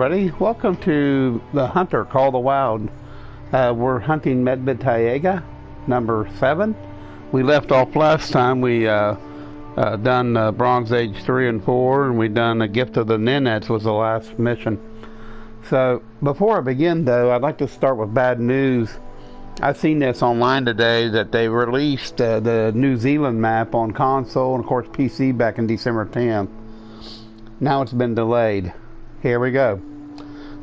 everybody. Welcome to The Hunter Call the Wild. We're hunting Medved-Taiga, number 7. We left off last time. We done Bronze Age 3 and 4, and we done a Gift of the Nenets was the last mission. So, before I begin though, I'd like to start with bad news. I've seen this online today that they released the New Zealand map on console and of course PC back in December 10th. Now it's been delayed. Here we go.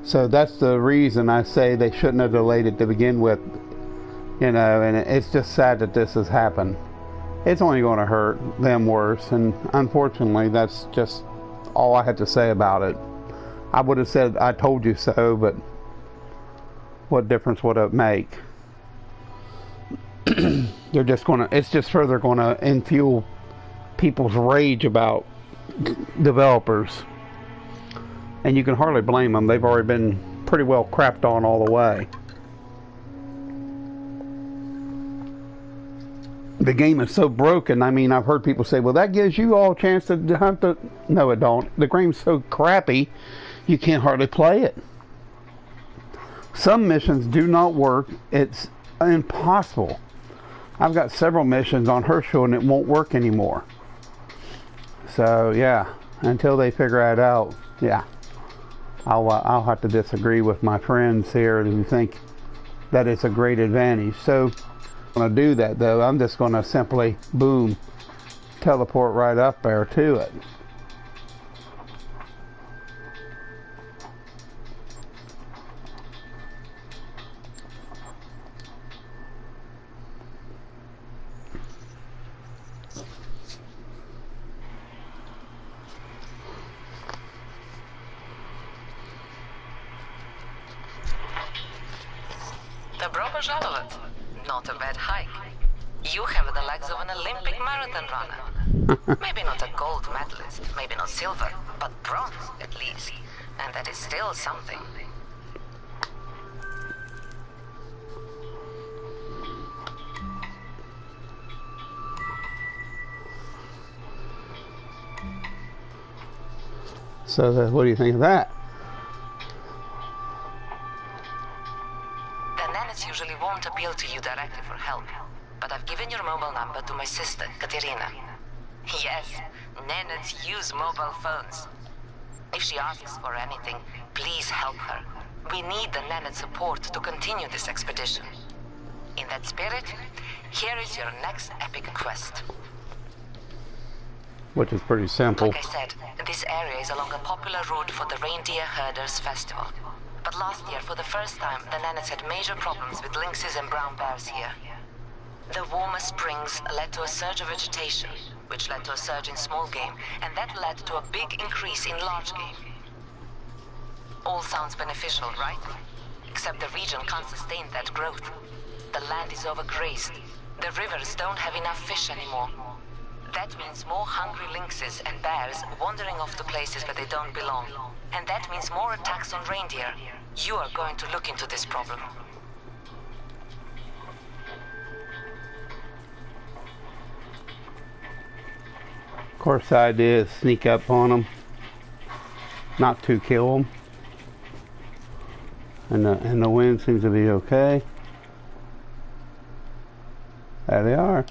So that's the reason I say they shouldn't have delayed it to begin with. You know, and it's just sad that this has happened. It's only going to hurt them worse, and unfortunately that's just all I had to say about it. I would have said I told you so, but what difference would it make? They're just gonna, it's just further gonna infuel people's rage about developers. And you can hardly blame them. They've already been pretty well crapped on all the way. The game is so broken. I mean, I've heard people say, well, that gives you all a chance to hunt the... No, it don't. The game's so crappy, you can't hardly play it. Some missions do not work. It's impossible. I've got several missions on Herschel and it won't work anymore. So, yeah. Until they figure that out, yeah. I'll have to disagree with my friends here who think that it's a great advantage. So I'm going to do that though. I'm just going to simply, boom, teleport right up there to it. Добро пожаловать. Not a bad hike. You have the legs of an Olympic marathon runner. Maybe not a gold medalist, maybe not silver, but bronze at least. And that is still something. So what do you think of that? Usually won't appeal to you directly for help, but I've given your mobile number to my sister, Katerina. Yes, Nenets use mobile phones. If she asks for anything, please help her. We need the Nenet support to continue this expedition. In that spirit, here is your next epic quest. Which is pretty simple. Like I said, this area is along a popular route for the Reindeer Herders Festival. But last year, for the first time, the Nenets had major problems with lynxes and brown bears here. The warmer springs led to a surge of vegetation, which led to a surge in small game, and that led to a big increase in large game. All sounds beneficial, right? Except the region can't sustain that growth. The land is overgrazed. The rivers don't have enough fish anymore. That means more hungry lynxes and bears wandering off to places where they don't belong. And that means more attacks on reindeer. You are going to look into this problem. Of course, the idea is sneak up on them, not to kill them. And the wind seems to be okay. There they are.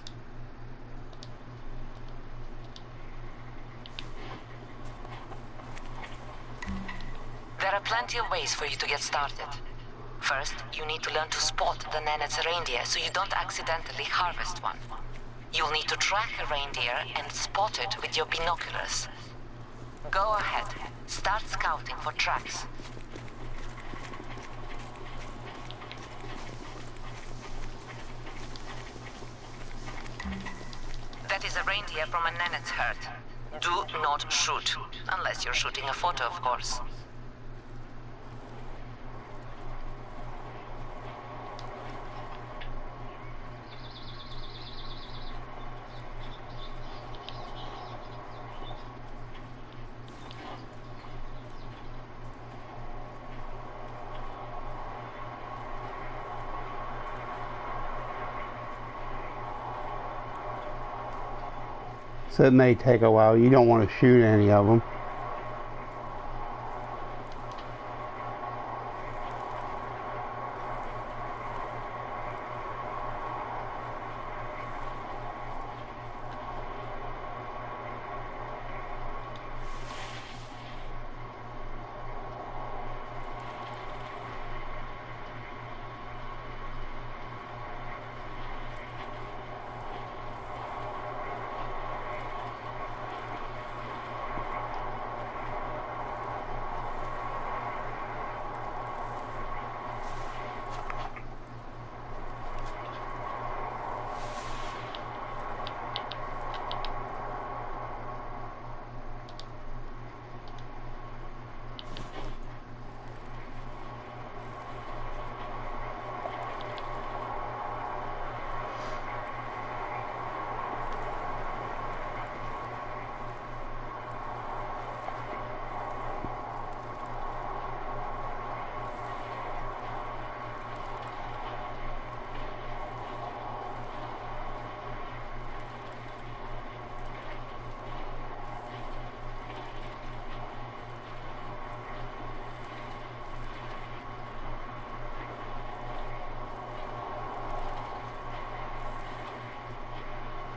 There are plenty of ways for you to get started. First, you need to learn to spot the Nenet's reindeer so you don't accidentally harvest one. You'll need to track a reindeer and spot it with your binoculars. Go ahead, start scouting for tracks. That is a reindeer from a Nenet's herd. Do not shoot, unless you're shooting a photo, of course. So it may take a while. You don't want to shoot any of them.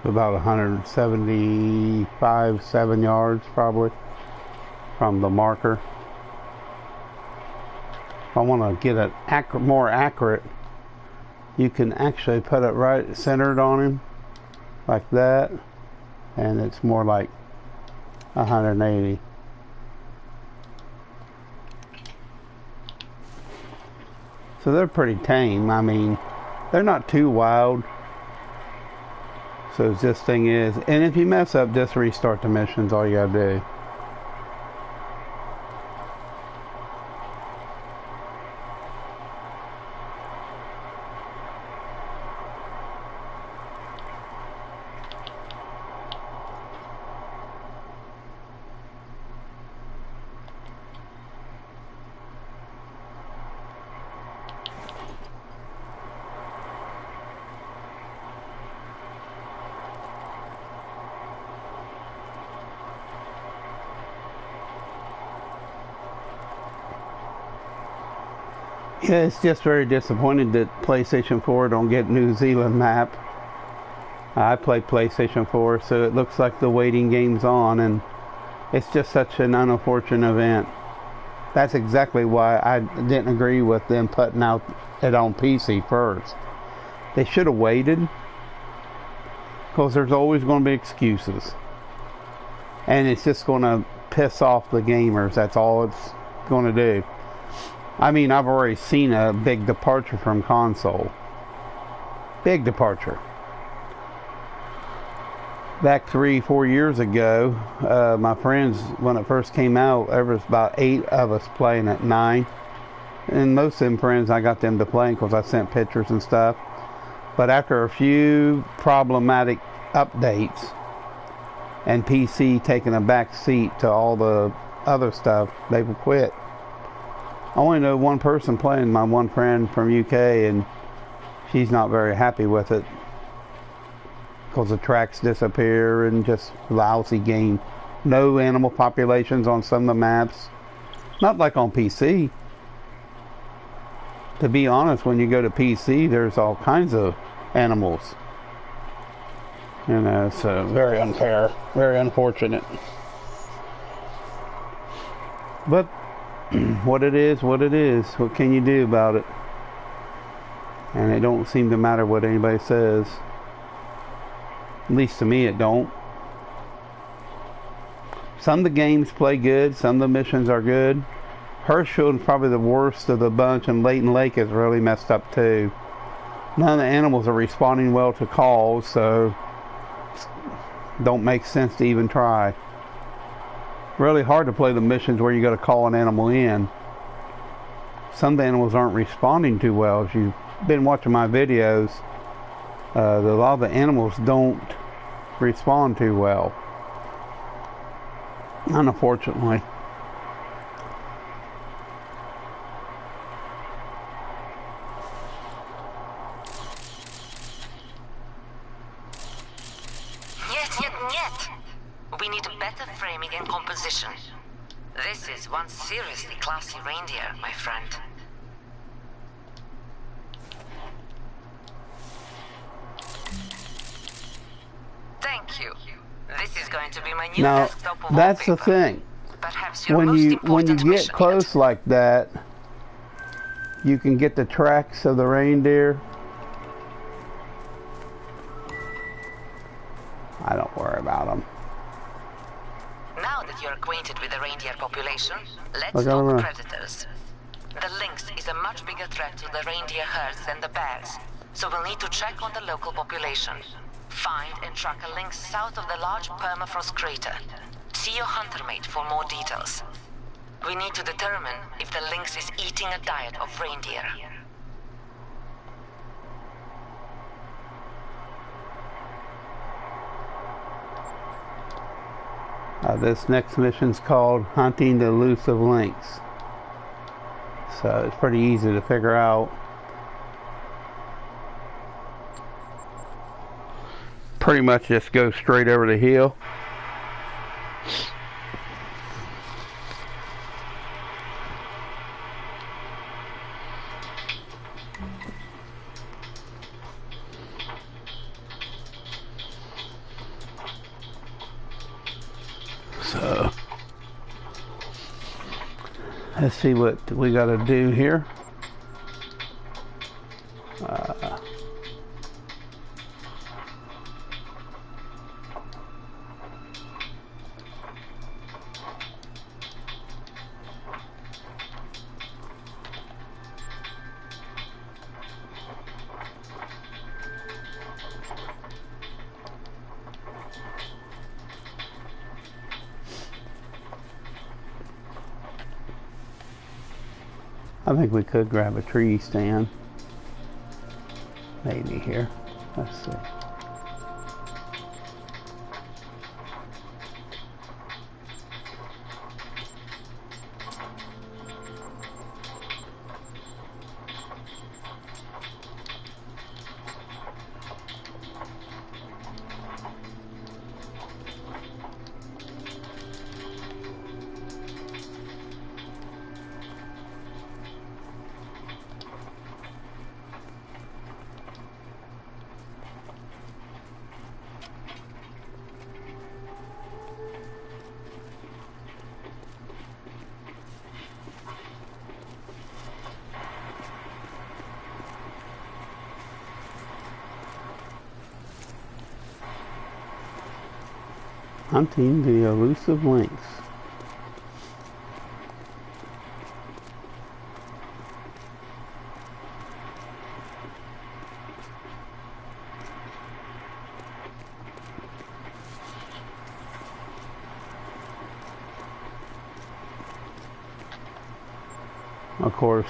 about 175, 7 yards probably from the marker. If I want to get it more accurate, you can actually put it right centered on him like that, and it's more like 180. So they're pretty tame. I mean, they're not too wild. So this thing is, and if you mess up, just restart the missions, all you gotta do. Yeah, it's just very disappointed that PlayStation 4 don't get New Zealand map. I play PlayStation 4, so it looks like the waiting game's on, and it's just such an unfortunate event. That's exactly why I didn't agree with them putting out it on PC first. They should have waited, because there's always going to be excuses. And it's just going to piss off the gamers. That's all it's going to do. I mean, I've already seen a big departure from console. Big departure. Back 3-4 years ago, my friends, when it first came out, there was about 8 of us playing at 9. And most of them friends, I got them to play because I sent pictures and stuff. But after a few problematic updates, and PC taking a back seat to all the other stuff, they would quit. I only know one person playing, my one friend from UK, and she's not very happy with it because the tracks disappear and just lousy game. No animal populations on some of the maps. Not like on PC. To be honest, when you go to PC, there's all kinds of animals. You know, it's very unfair, very unfortunate. But what it is, what it is. What can you do about it? And it don't seem to matter what anybody says. At least to me it don't. Some of the games play good, some of the missions are good. Herschel is probably the worst of the bunch, and Leighton Lake is really messed up too. None of the animals are responding well to calls, so don't make sense to even try. Really hard to play the missions where you got to call an animal in. Some of the animals aren't responding too well. If you've been watching my videos, a lot of the animals don't respond too well, unfortunately. Yet. We need better framing and composition. This is one seriously classy reindeer, my friend. Thank you. This is going to be my new desktop wallpaper. That's the thing. When you get close like that, you can get the tracks of the reindeer. I don't worry about them. Now that you're acquainted with the reindeer population, let's talk predators. The lynx is a much bigger threat to the reindeer herds than the bears, so we'll need to check on the local population. Find and track a lynx south of the large permafrost crater. See your hunter mate for more details. We need to determine if the lynx is eating a diet of reindeer. This next mission's called Hunting the Elusive Lynx. So it's pretty easy to figure out. Pretty much just go straight over the hill. So let's see what we got to do here. I think we could grab a tree stand. Maybe here. Let's see. Hunting the elusive lynx. Of course,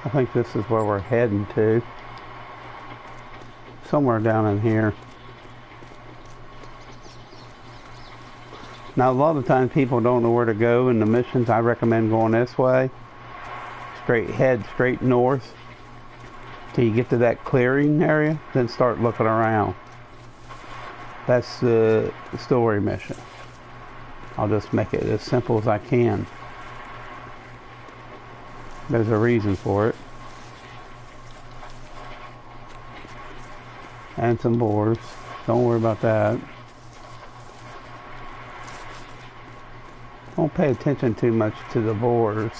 I think this is where we're heading to. Somewhere down in here. Now a lot of times people don't know where to go in the missions. I recommend going this way. Head straight north till you get to that clearing area, then start looking around. That's the story mission. I'll just make it as simple as I can. There's a reason for it. And some boars. Don't worry about that. Don't pay attention too much to the boars.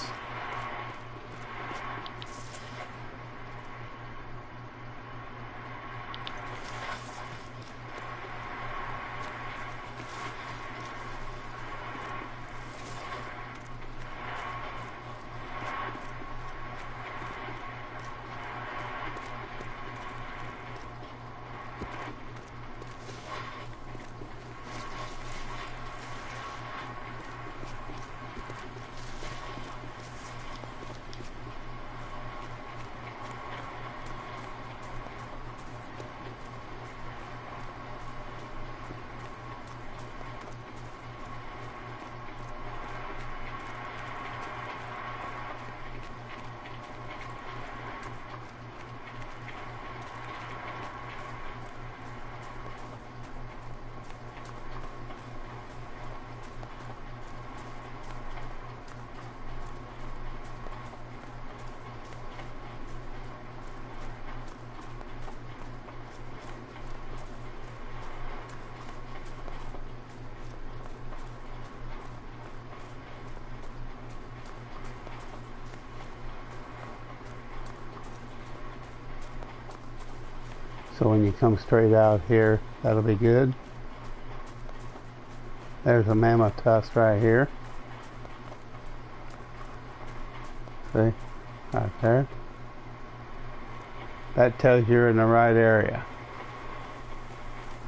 So when you come straight out here, that'll be good. There's a mammoth tusk right here. See? Right there. That tells you're in the right area.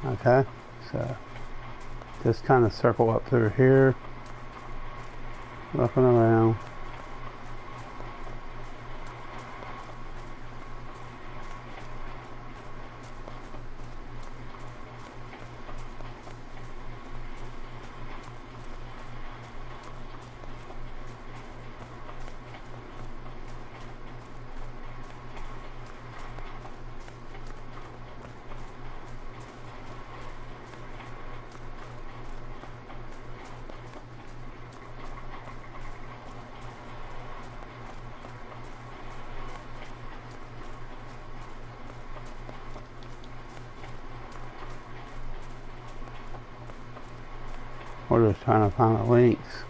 Okay? So just kind of circle up through here. Looking around. We're just trying to find the links.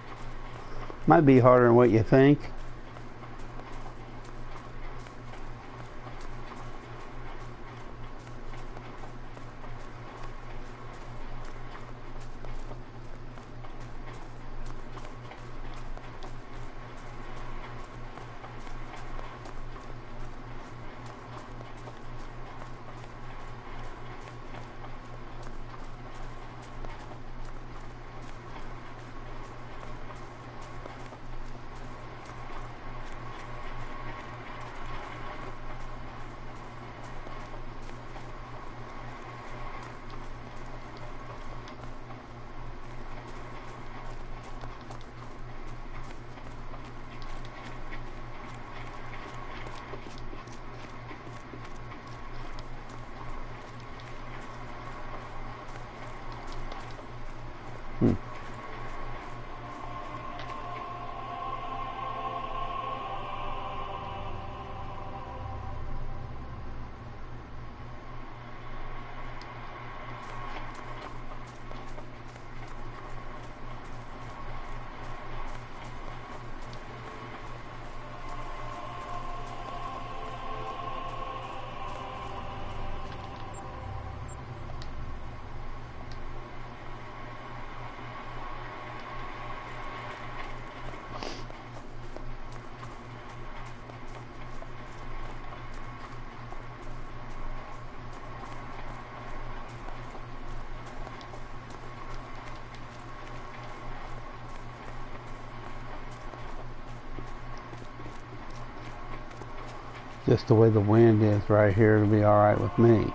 Might be harder than what you think. Just the way the wind is right here, it'll be alright with me.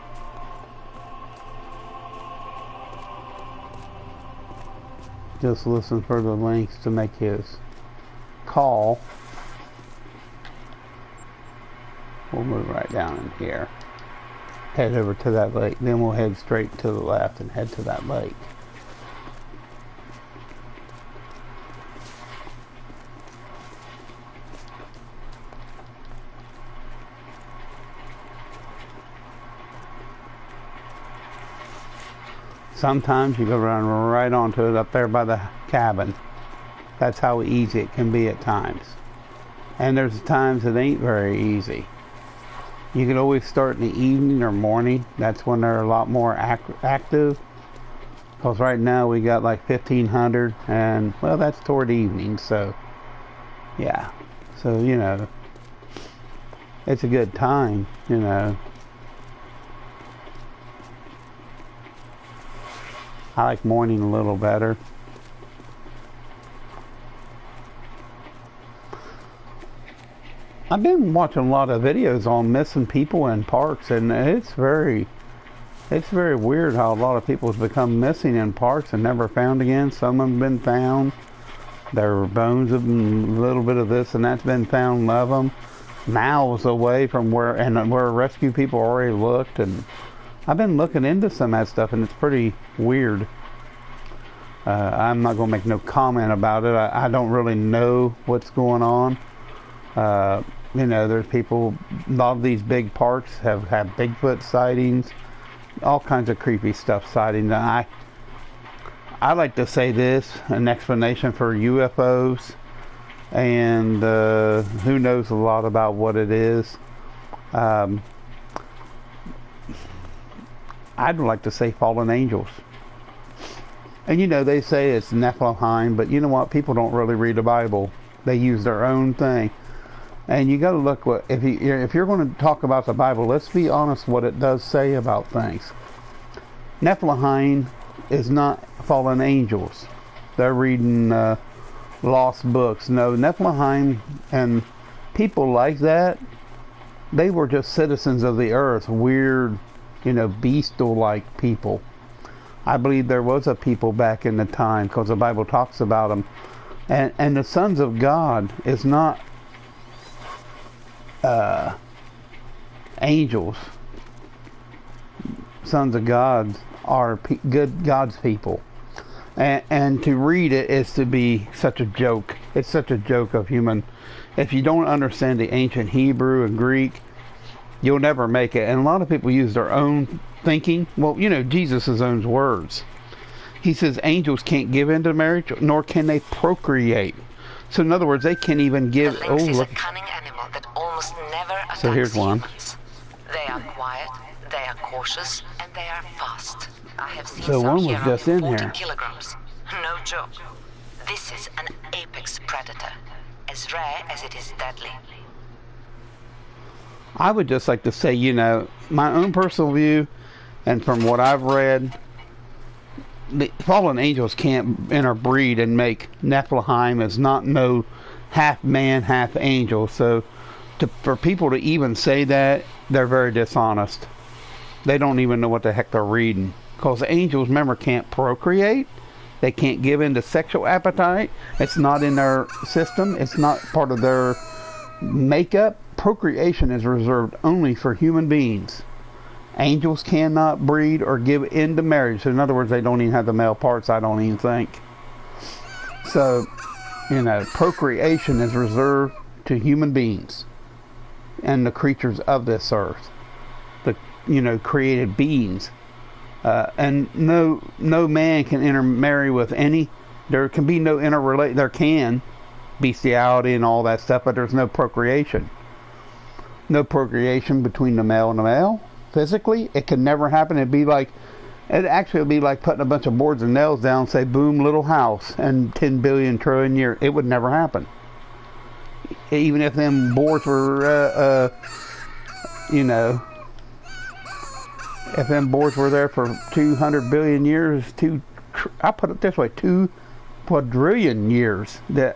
Just listen for the links to make his call. We'll move right down in here. Head over to that lake. Then we'll head straight to the left and head to that lake. Sometimes you go run right onto it up there by the cabin. That's how easy it can be at times. And there's times it ain't very easy. You can always start in the evening or morning. That's when they're a lot more active. Because right now we got like 1,500 and, well, that's toward evening, so yeah. So, you know, it's a good time, you know. I like morning a little better. I've been watching a lot of videos on missing people in parks, and it's very weird how a lot of people have become missing in parks and never found again. Some have been found. Their bones have been, a little bit of this and that's been found of them. Miles away from where rescue people already looked, and I've been looking into some of that stuff, and it's pretty weird. I'm not going to make no comment about it. I don't really know what's going on. You know, there's people, a lot of these big parks have Bigfoot sightings, all kinds of creepy stuff sightings. I like to say this, an explanation for UFOs, and who knows a lot about what it is. I'd like to say fallen angels. And you know, they say it's Nephilim, but you know what? People don't really read the Bible. They use their own thing. And you got to look what if you're going to talk about the Bible, let's be honest what it does say about things. Nephilim is not fallen angels. They're reading lost books. No, Nephilim and people like that, they were just citizens of the earth, weird, you know, bestial-like people. I believe there was a people back in the time, because the Bible talks about them. And the sons of God is not angels. Sons of God are good God's people. And to read it is to be such a joke. It's such a joke of human. If you don't understand the ancient Hebrew and Greek, you'll never make it. And a lot of people use their own thinking. Well, you know, Jesus' own words. He says angels can't give into marriage, nor can they procreate. So in other words, they can't even give. The lynx is a cunning animal that almost never attacks here's one. humans. They are quiet, they are cautious, and they are fast. I have seen So some one was here just up in 40 here. kilograms. No joke. This is an apex predator, as rare as it is deadly. I would just like to say, you know, my own personal view, and from what I've read, the fallen angels can't interbreed and make Nephilim is not no half man, half angel. So for people to even say that, they're very dishonest. They don't even know what the heck they're reading. Because angels, remember, can't procreate. They can't give in to sexual appetite. It's not in their system. It's not part of their makeup. Procreation is reserved only for human beings. Angels cannot breed or give into marriage. So in other words, they don't even have the male parts, I don't even think. So, you know, procreation is reserved to human beings and the creatures of this earth. The, you know, created beings. And no man can intermarry with any. There can be no interrelate. There can bestiality and all that stuff, but there's no procreation. No procreation between the male and the male. Physically, it can never happen. It actually would be like putting a bunch of boards and nails down, say, boom, little house, and 10 billion trillion years. It would never happen. Even if them boards were, you know, if them boards were there for 200 billion years, I'll put it this way, 2 quadrillion years, that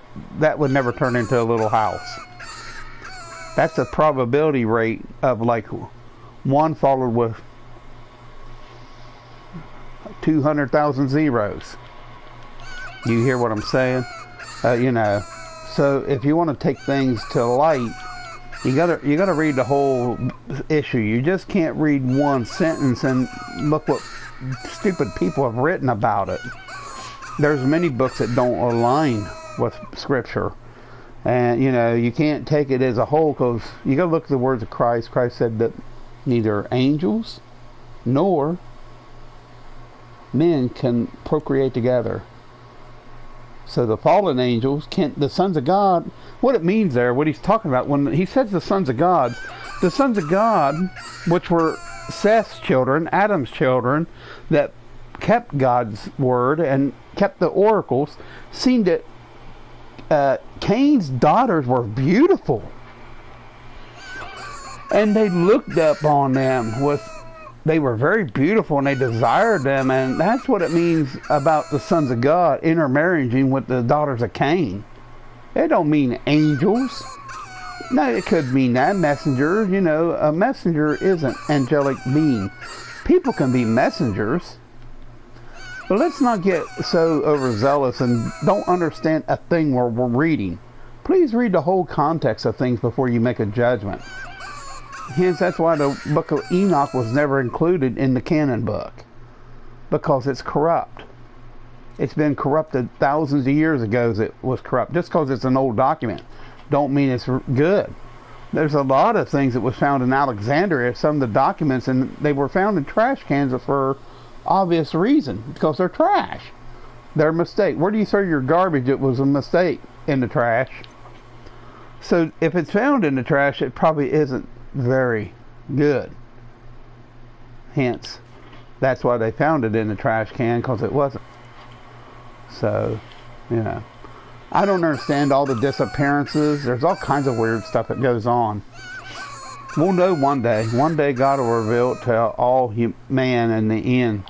would never turn into a little house. That's a probability rate of like 1 followed with 200,000 zeros. You hear what I'm saying? You know, so if you want to take things to light, you gotta read the whole issue. You just can't read one sentence and look what stupid people have written about it. There's many books that don't align with Scripture, and you know you can't take it as a whole because you gotta look at the words of Christ. Christ said that neither angels nor men can procreate together. So the fallen angels can't, the sons of God, what it means there, what he's talking about, when he says the sons of God, which were Seth's children, Adam's children, that kept God's word and kept the oracles, seen that Cain's daughters were beautiful. And they looked up on them they were very beautiful and they desired them, and that's what it means about the sons of God intermarrying with the daughters of Cain. It don't mean angels. No, it could mean that. Messengers, you know, a messenger is an angelic being. People can be messengers. But let's not get so overzealous and don't understand a thing where we're reading. Please read the whole context of things before you make a judgment. Hence, that's why the book of Enoch was never included in the canon book. Because it's corrupt. It's been corrupted thousands of years ago as it was corrupt. Just because it's an old document don't mean it's good. There's a lot of things that was found in Alexandria, some of the documents, and they were found in trash cans for obvious reason. Because they're trash. They're a mistake. Where do you throw your garbage? It was a mistake in the trash. So if it's found in the trash, it probably isn't very good. Hence, that's why they found it in the trash can, because it wasn't. So, you know, I don't understand all the disappearances. There's all kinds of weird stuff that goes on. We'll know one day. One day God will reveal it to all man in the end.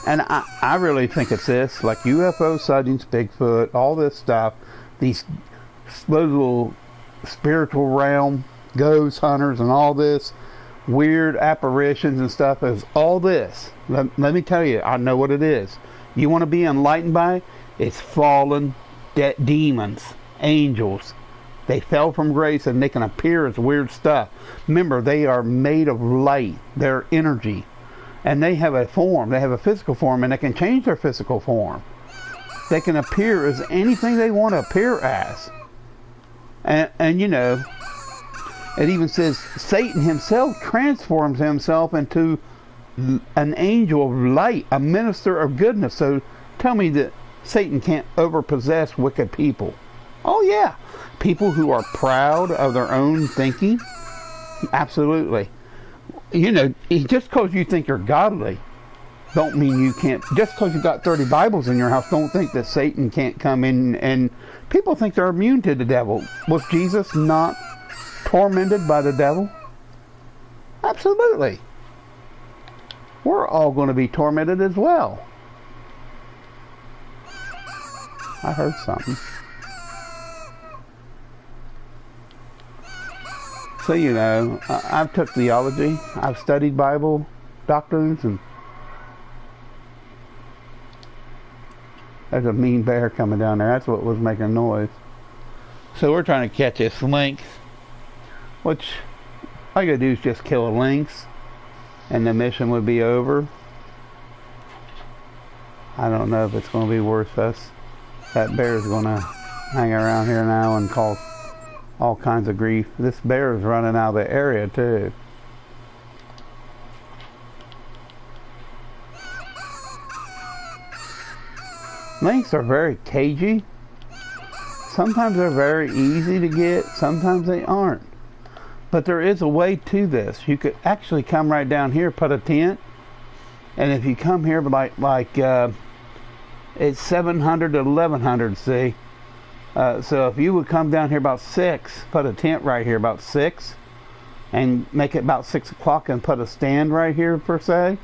And I really think it's this, like UFO sightings, Bigfoot, all this stuff, these little spiritual realm, ghost hunters and all this, weird apparitions and stuff, is all this. Let me tell you, I know what it is. You want to be enlightened by it? It's fallen demons, angels. They fell from grace and they can appear as weird stuff. Remember, they are made of light. They're energy. And they have a form. They have a physical form, and they can change their physical form. They can appear as anything they want to appear as. And you know, it even says Satan himself transforms himself into an angel of light, a minister of goodness. So tell me that Satan can't overpossess wicked people. Oh yeah, people who are proud of their own thinking. Absolutely. You know, just because you think you're godly, don't mean you can't. Just because you've got 30 Bibles in your house, don't think that Satan can't come in. And people think they're immune to the devil. Was Jesus not tormented by the devil? Absolutely. We're all going to be tormented as well. I heard something. So, you know, I've took theology. I've studied Bible doctrines, and there's a mean bear coming down there. That's what was making noise. So we're trying to catch this lynx, which all you gotta do is just kill a lynx, and the mission would be over. I don't know if it's going to be worth us. That bear is going to hang around here now and cause all kinds of grief. This bear is running out of the area too. Lynx are very cagey. Sometimes they're very easy to get, sometimes they aren't. But there is a way to this. You could actually come right down here, put a tent, and if you come here like it's 700 to 1100, see? So if you would come down here about 6, put a tent right here about 6, and make it about 6 o'clock and put a stand right here per se,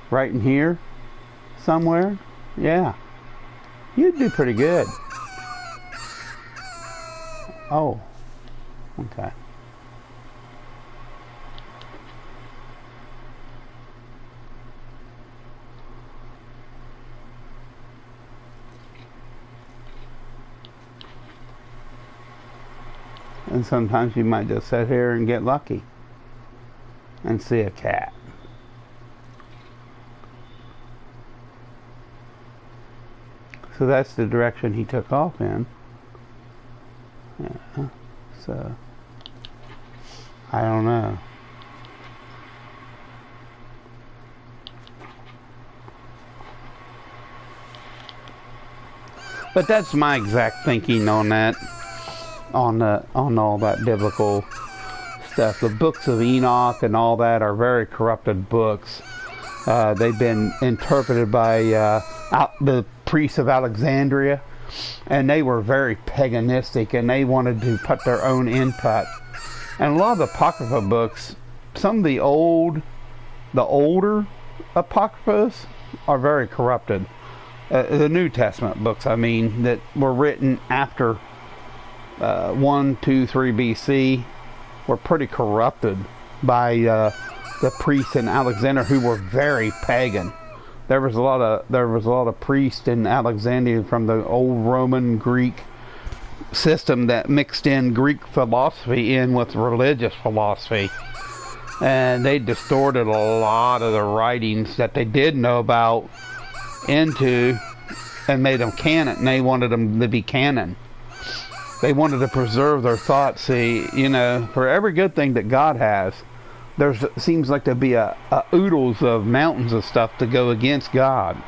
right in here somewhere, yeah, you'd do pretty good. Oh, okay. And sometimes you might just sit here and get lucky and see a cat. So that's the direction he took off in. Yeah. So I don't know. But that's my exact thinking on that. On all that biblical stuff. The books of Enoch and all that are very corrupted books. They've been interpreted by the priests of Alexandria, and they were very paganistic, and they wanted to put their own input. And a lot of the Apocrypha books, some of the older Apocryphas are very corrupted. The New Testament books, I mean, that were written after 1, 2, 3 BC were pretty corrupted by the priests in Alexandria who were very pagan. There was a lot of priests in Alexandria from the old Roman Greek system that mixed in Greek philosophy in with religious philosophy, and they distorted a lot of the writings that they did know about into and made them canon, and they wanted them to be canon. They wanted to preserve their thoughts. See, you know, for every good thing that God has, there seems like to be a oodles of mountains of stuff to go against God.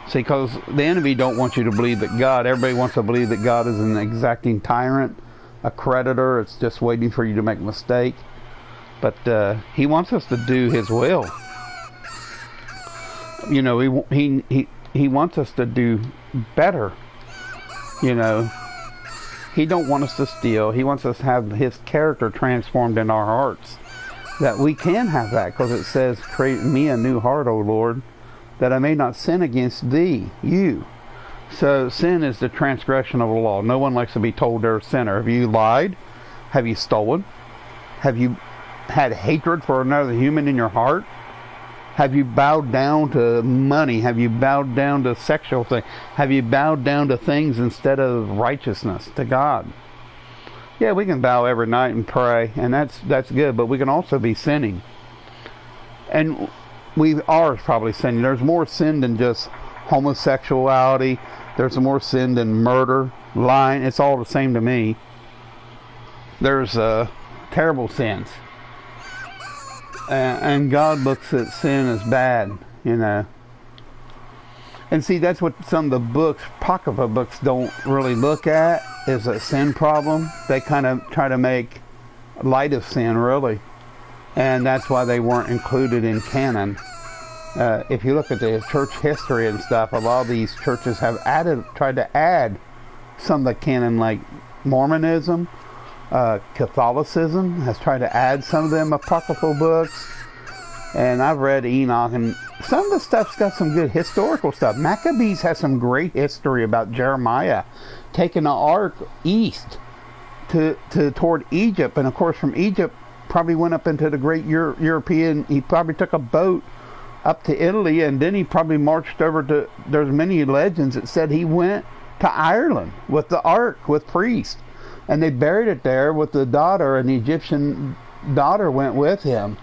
See, because the enemy don't want you to believe that God, everybody wants to believe that God is an exacting tyrant, a creditor. It's just waiting for you to make a mistake. But he wants us to do his will. You know, he wants us to do better. You know, he don't want us to steal. He wants us to have his character transformed in our hearts. That we can have that, because it says, create in me a new heart, O Lord, that I may not sin against thee, you. So sin is the transgression of the law. No one likes to be told they're a sinner. Have you lied? Have you stolen? Have you had hatred for another human in your heart? Have you bowed down to money? Have you bowed down to sexual things? Have you bowed down to things instead of righteousness, to God? Yeah, we can bow every night and pray, and that's good, but we can also be sinning. And we are probably sinning. There's more sin than just homosexuality. There's more sin than murder, lying. It's all the same to me. There's terrible sins. and God looks at sin as bad, you know. And see, that's what some of the books, Apocrypha books, don't really look at, is a sin problem. They kind of try to make light of sin, really. And that's why they weren't included in canon. If you look at the church history and stuff, a lot of these churches have tried to add some of the canon, like Mormonism, Catholicism has tried to add some of them apocryphal books. And I've read Enoch, and some of the stuff's got some good historical stuff. Maccabees has some great history about Jeremiah taking the ark east toward Egypt, and of course from Egypt probably went up into the great European. He probably took a boat up to Italy, and then he probably marched over to. There's many legends that said he went to Ireland with the ark with priests, and they buried it there with the daughter, and the Egyptian daughter went with him.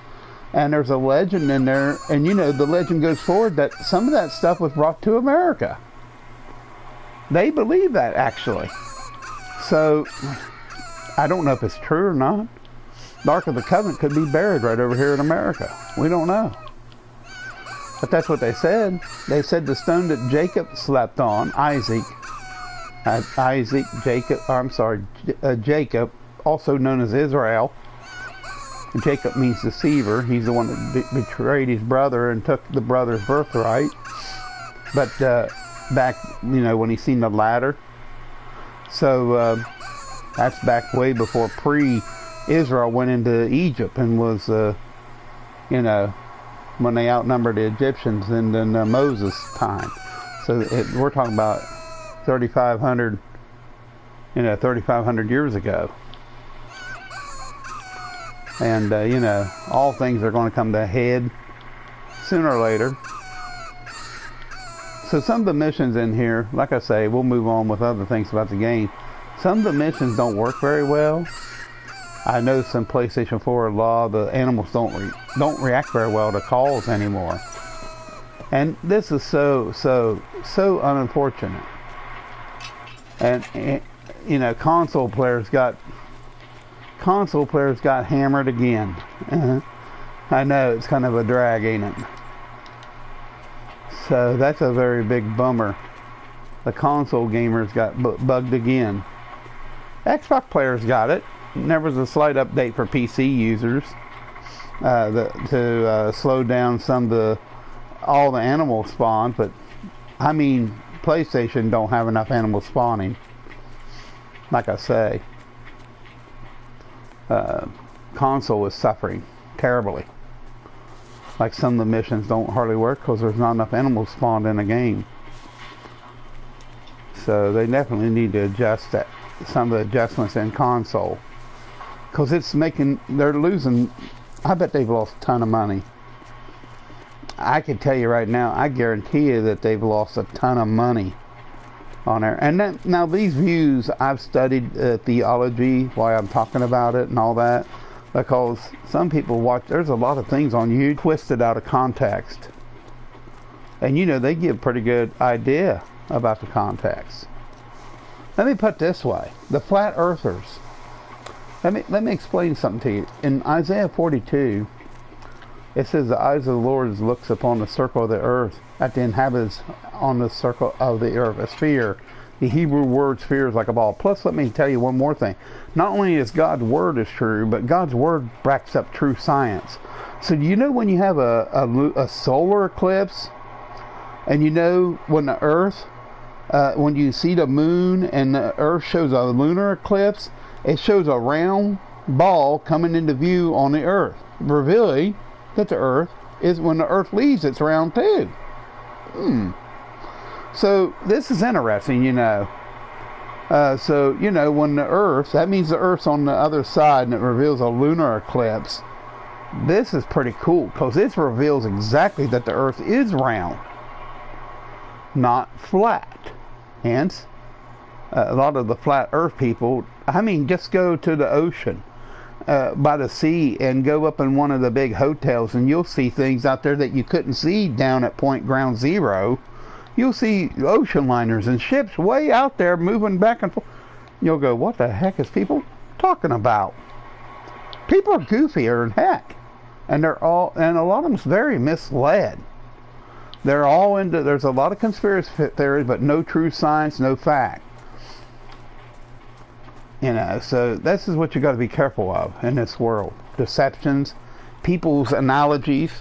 And there's a legend in there, and you know, the legend goes forward that some of that stuff was brought to America. They believe that, actually. So, I don't know if it's true or not. The Ark of the Covenant could be buried right over here in America. We don't know. But that's what they said. They said the stone that Jacob slept on, Jacob, also known as Israel. Jacob means deceiver. He's the one that betrayed his brother and took the brother's birthright. But back, you know, when he seen the ladder. So that's back way before pre-Israel went into Egypt and was, you know, when they outnumbered the Egyptians in Moses' time. So we're talking about 3,500, you know, 3,500 years ago. And, you know, all things are going to come to a head sooner or later. So some of the missions in here, like I say, we'll move on with other things about the game. Some of the missions don't work very well. I know some PlayStation 4 law, the animals don't react very well to calls anymore. And this is so unfortunate. And you know, console players got hammered again. I know, it's kind of a drag, ain't it? So that's a very big bummer. The console gamers got bugged again. Xbox players got it. There was a slight update for PC users to slow down all the animal spawns, but I mean, PlayStation don't have enough animal spawning. Like I say, console is suffering terribly. Like some of the missions don't hardly work because there's not enough animals spawned in a game. So they definitely need to adjust some of the adjustments in console. Because they're losing, I bet they've lost a ton of money. I can tell you right now, I guarantee you that they've lost a ton of money on there. And now these views, I've studied theology, why I'm talking about it and all that. Because some people there's a lot of things on YouTube twisted out of context. And you know, they give a pretty good idea about the context. Let me put it this way. The flat earthers. Let me explain something to you. In Isaiah 42, it says, the eyes of the Lord looks upon the circle of the earth, at the inhabitants on the circle of the earth. A sphere. The Hebrew word sphere is like a ball. Plus, let me tell you one more thing. Not only is God's word is true, but God's word backs up true science. So do you know when you have a solar eclipse, and you know when the earth, when you see the moon and the earth shows a lunar eclipse, it shows a round ball coming into view on the earth, revealing that the earth is, when the earth leaves, it's round too. So this is interesting, you know. So, you know, when the earth, that means the earth's on the other side and it reveals a lunar eclipse. This is pretty cool because it reveals exactly that the earth is round, not flat. Hence, a lot of the flat earth people, I mean, just go to the ocean by the sea and go up in one of the big hotels and you'll see things out there that you couldn't see down at point ground zero. You'll see ocean liners and ships way out there moving back and forth. You'll go, what the heck is people talking about? People are goofier than heck. And and a lot of them's very misled. They're all into, there's a lot of conspiracy theories, but no true science, no fact. You know, so this is what you got to be careful of in this world. Deceptions, people's analogies.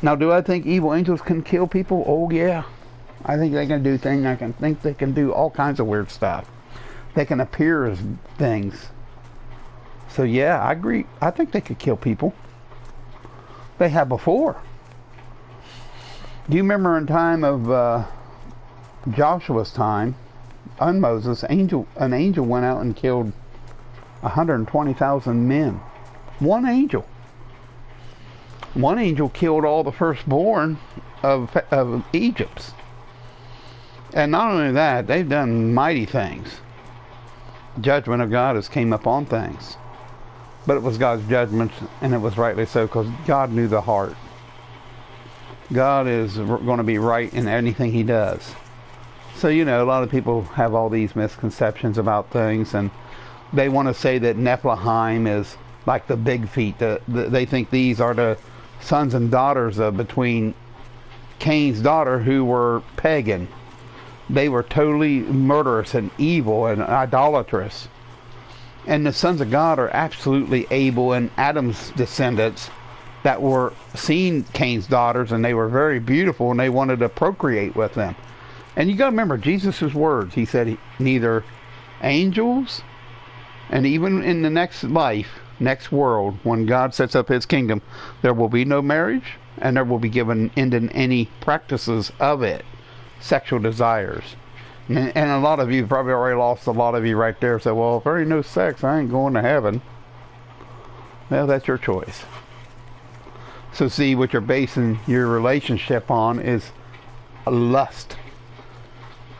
Now, do I think evil angels can kill people? Oh, yeah. I think they can do things. I think they can do all kinds of weird stuff. They can appear as things. So, yeah, I agree. I think they could kill people. They have before. Do you remember in time of Joshua's time, on Moses, an angel went out and killed 120,000 men. One angel. One angel killed all the firstborn of Egypt. And not only that, they've done mighty things. Judgment of God has came upon things. But it was God's judgment, and it was rightly so, because God knew the heart. God is going to be right in anything he does. So, you know, a lot of people have all these misconceptions about things, and they want to say that Nephilim is like the big feet. They think these are the sons and daughters between Cain's daughter, who were pagan. They were totally murderous and evil and idolatrous. And the sons of God are absolutely Abel and Adam's descendants that were seeing Cain's daughters, and they were very beautiful, and they wanted to procreate with them. And you got to remember Jesus' words. He said neither angels, and even in the next life, next world, when God sets up his kingdom, there will be no marriage, and there will be given into any practices of it, sexual desires. And a lot of you probably already lost a lot of you right there. Say, well, if there ain't no sex, I ain't going to heaven. Well, that's your choice. So see, what you're basing your relationship on is lust.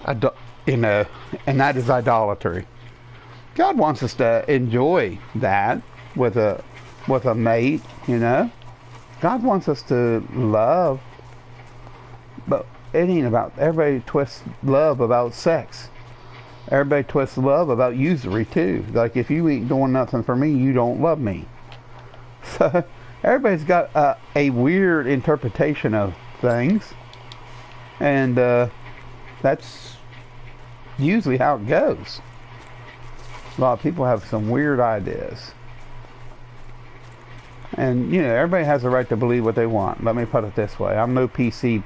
And that is idolatry. God wants us to enjoy that with a mate, you know. God wants us to love, but it ain't about, everybody twists love about sex. Everybody twists love about usury too. Like, if you ain't doing nothing for me, you don't love me. So everybody's got a weird interpretation of things, and that's usually how it goes. A lot of people have some weird ideas, and you know, everybody has the right to believe what they want. Let me put it this way: I'm no political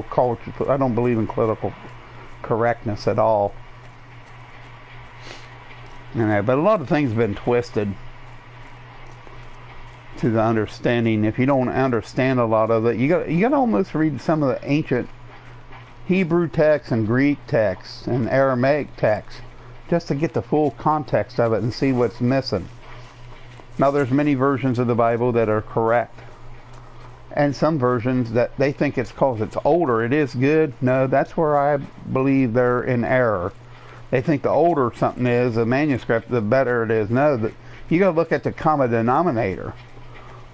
culture. I don't believe in political correctness at all. You know, but a lot of things have been twisted to the understanding. If you don't understand a lot of it, you got to almost read some of the ancient Hebrew texts and Greek texts and Aramaic texts just to get the full context of it and see what's missing. Now, there's many versions of the Bible that are correct, and some versions that they think it's because it's older, it is good. No, that's where I believe they're in error. They think the older something is, a manuscript, the better it is. No, you got to look at the common denominator.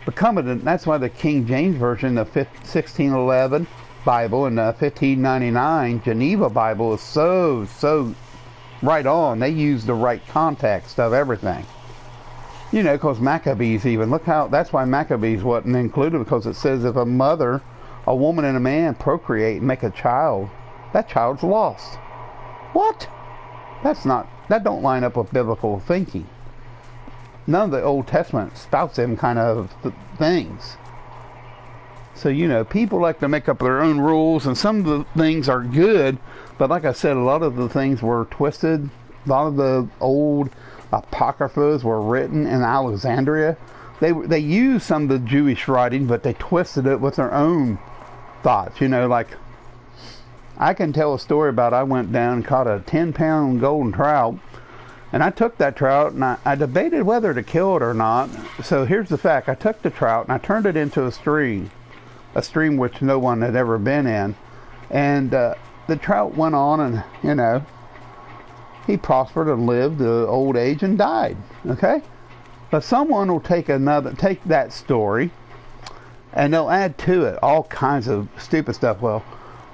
That's why the King James Version, the 1611 Bible, and the 1599 Geneva Bible is so right on. They use the right context of everything. You know, because Maccabees even, look how, that's why Maccabees wasn't included, because it says if a woman and a man procreate and make a child, that child's lost. What? That don't line up with biblical thinking. None of the Old Testament spouts them kind of things. So, you know, people like to make up their own rules, and some of the things are good, but like I said, a lot of the things were twisted. A lot of the old apocryphas were written in Alexandria. They used some of the Jewish writing, but they twisted it with their own thoughts. You know, like, I can tell a story about, I went down and caught a 10-pound golden trout, and I took that trout, and I debated whether to kill it or not. So here's the fact: I took the trout and I turned it into a stream which no one had ever been in, and the trout went on, and you know, he prospered and lived to old age and died. Okay, but someone will take that story, and they'll add to it all kinds of stupid stuff.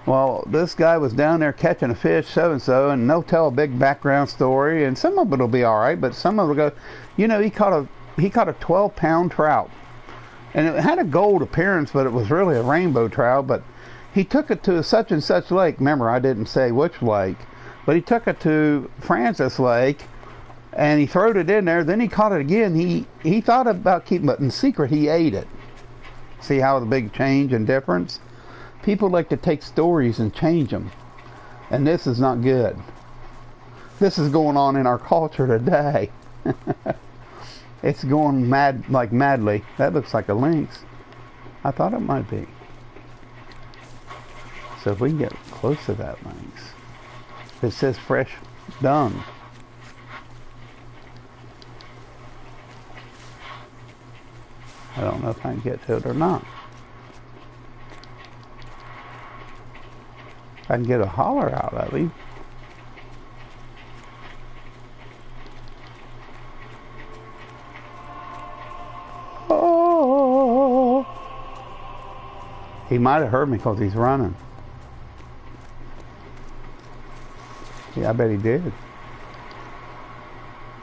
Well, this guy was down there catching a fish, so and so, and they'll tell a big background story, and some of it will be all right, but some of it will go, you know, he caught he caught a 12-pound trout, and it had a gold appearance, but it was really a rainbow trout. But he took it to such and such lake. Remember, I didn't say which lake, but he took it to Francis Lake, and he throwed it in there. Then he caught it again. He thought about keeping it in secret. He ate it. See how the big change and difference? People like to take stories and change them, and this is not good. This is going on in our culture today. It's going mad, like madly. That looks like a lynx. I thought it might be. So if we can get close to that lynx. It says fresh dung. I don't know if I can get to it or not. I can get a holler out of him. Oh! He might have heard me because he's running. Yeah, I bet he did.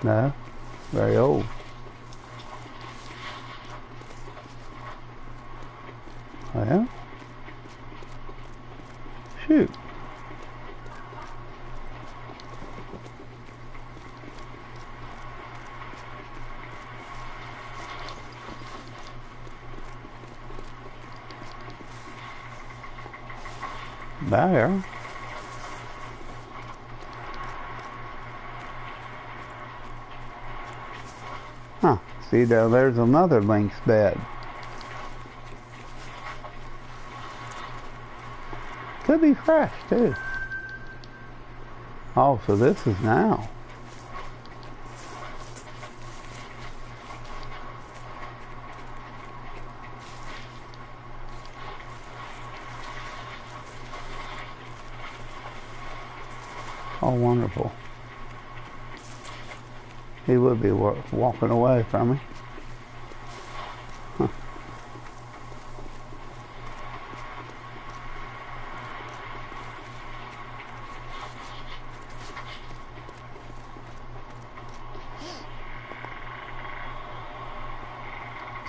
No, very old. Well, shoot. There. Huh. See, there's another lynx bed. Could be fresh, too. Oh, so this is now. Oh, wonderful. He would be walking away from me. Huh.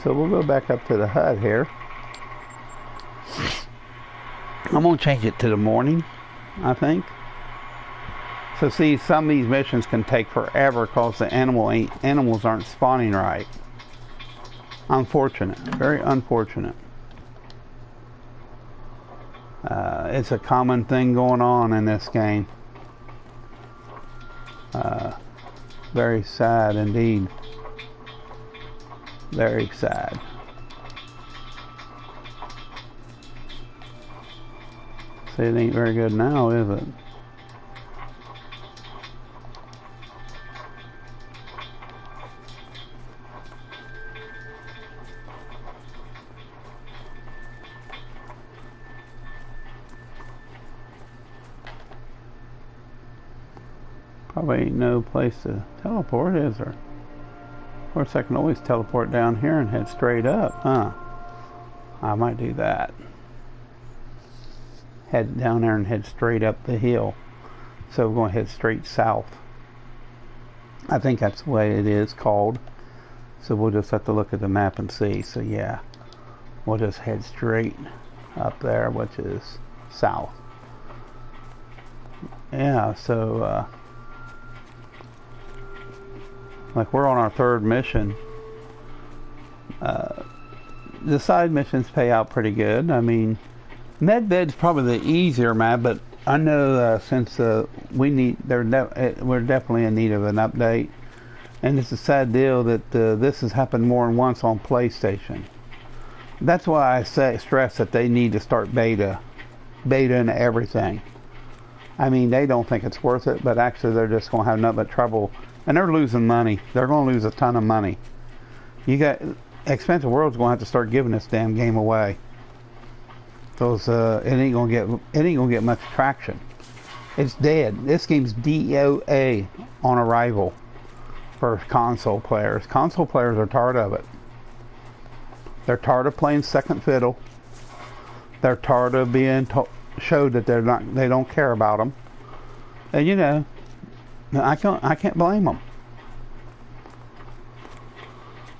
So we'll go back up to the hut here. I'm going to change it to the morning, I think. So see, some of these missions can take forever because the animals aren't spawning right. Unfortunate, very unfortunate. It's a common thing going on in this game. Very sad indeed. Very sad. See, it ain't very good now, is it? Probably ain't no place to teleport, is there? Of course, I can always teleport down here and head straight up, huh? I might do that. Head down there and head straight up the hill. So we're going to head straight south. I think that's the way it is called. So we'll just have to look at the map and see. So yeah, we'll just head straight up there, which is south. Yeah, so like we're on our third mission. The side missions pay out pretty good. I mean, Medved's probably the easier map, but I know since we're definitely in need of an update, and it's a sad deal that this has happened more than once on PlayStation. That's why I stress that they need to start beta into everything. I mean, they don't think it's worth it, but actually they're just going to have nothing but trouble. And they're losing money. They're going to lose a ton of money. Expensive World's going to have to start giving this damn game away. Because it ain't going to get much traction. It's dead. This game's DOA on arrival for console players. Console players are tired of it. They're tired of playing second fiddle. They're tired of being showed that they don't care about them. And you know, I can't blame them.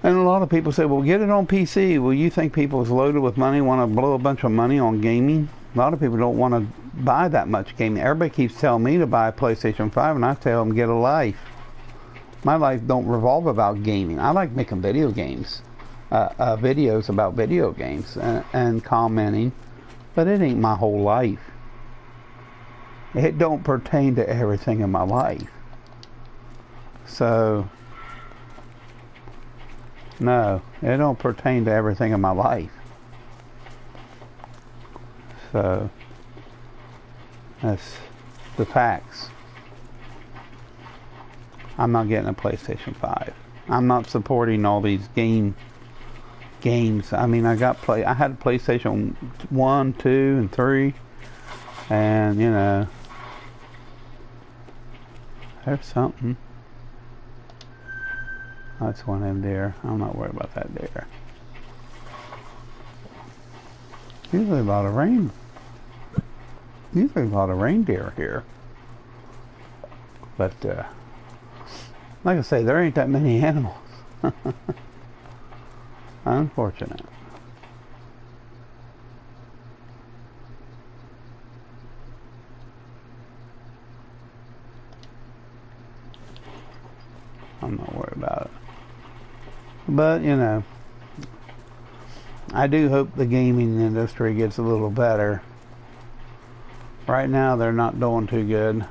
And a lot of people say, well, get it on PC. Well, you think people is loaded with money want to blow a bunch of money on gaming? A lot of people don't want to buy that much gaming. Everybody keeps telling me to buy a PlayStation 5, and I tell them get a life. My life don't revolve about gaming. I like making video games, videos about video games and commenting, but it ain't my whole life. It don't pertain to everything in my life. So, no, it don't pertain to everything in my life. So, that's the facts. I'm not getting a PlayStation 5. I'm not supporting all these games. I mean, I had a PlayStation 1, 2, and 3, and you know, there's something. That's one of them deer. I'm not worried about that deer. Usually a lot of reindeer here. But, like I say, there ain't that many animals. Unfortunate. I'm not worried about it. But, you know, I do hope the gaming industry gets a little better. Right now, they're not doing too good.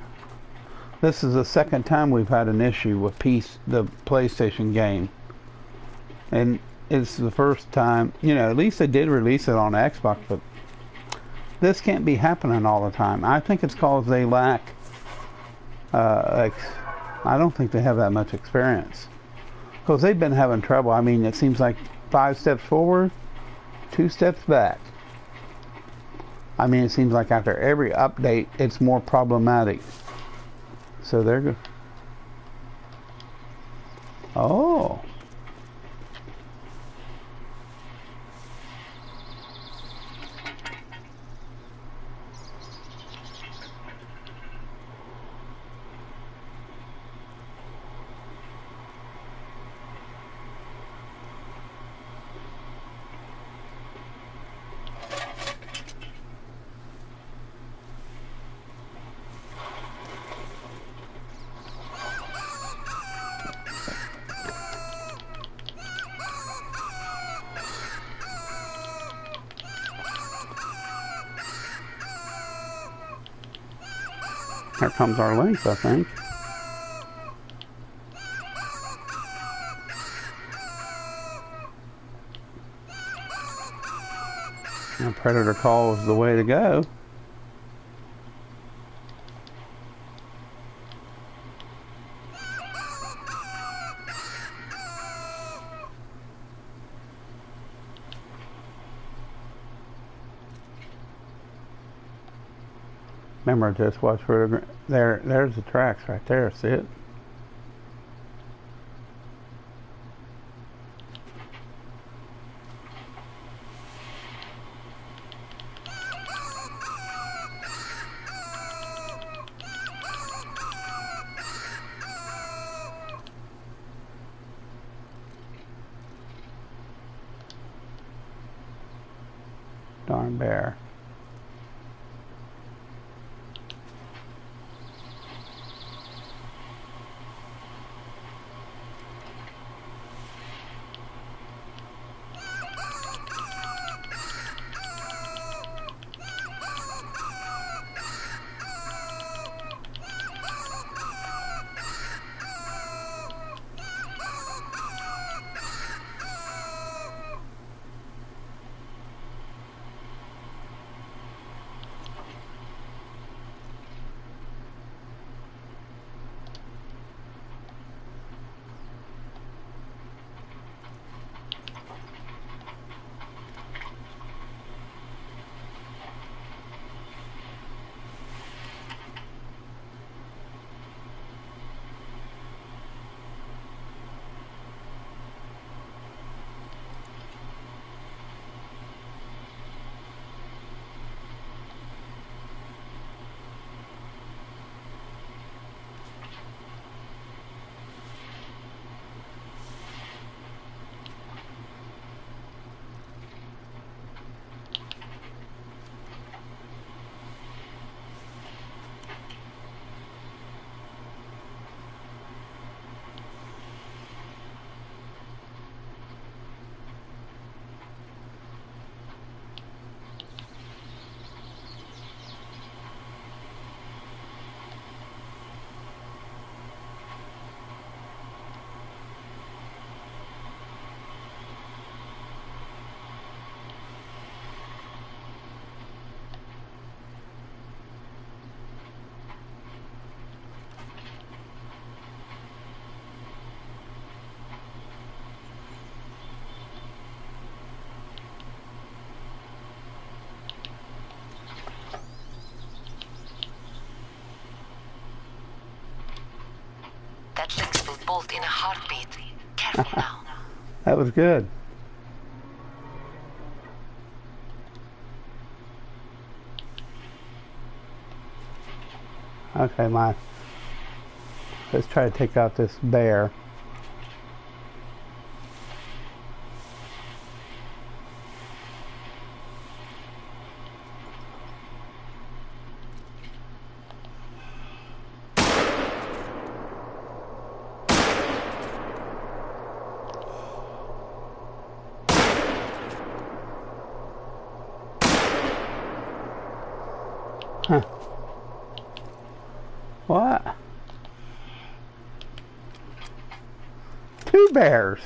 This is the second time we've had an issue with the PlayStation game. And it's the first time, you know, at least they did release it on Xbox, but this can't be happening all the time. I think it's because they lack, I don't think they have that much experience. Because they've been having trouble. I mean, it seems like 5 steps forward, 2 steps back. I mean, it seems like after every update, it's more problematic. So they're good. Oh. Here comes our lynx, I think. And predator call is the way to go. Remember, just watch for there's the tracks right there. See it? Darn bear. bolt in a heartbeat. Careful now. That was good. Okay, let's try to take out this bear. Huh. What? 2 bears.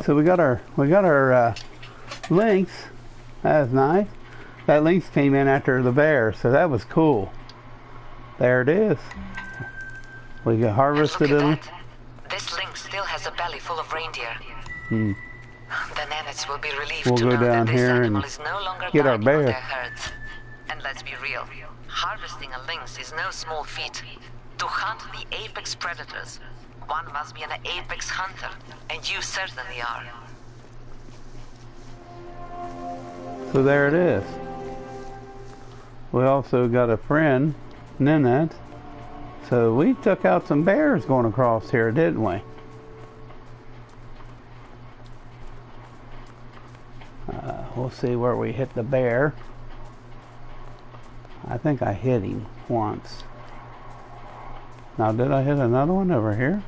So we got our lynx. That was nice. That lynx came in after the bear, so that was cool. There it is. We got harvested them. This lynx still has a belly full of reindeer. Hmm. The nanites will be relieved We'll to go know down that this here animal and is no longer get our guiding bear. their herds. And let's be real, harvesting a lynx is no small feat. To hunt the apex predators, one must be an apex hunter, and you certainly are. So there it is. We also got a friend, Nanette. So we took out some bears going across here, didn't we? We'll see where we hit the bear. I think I hit him once. Now, did I hit another one over here?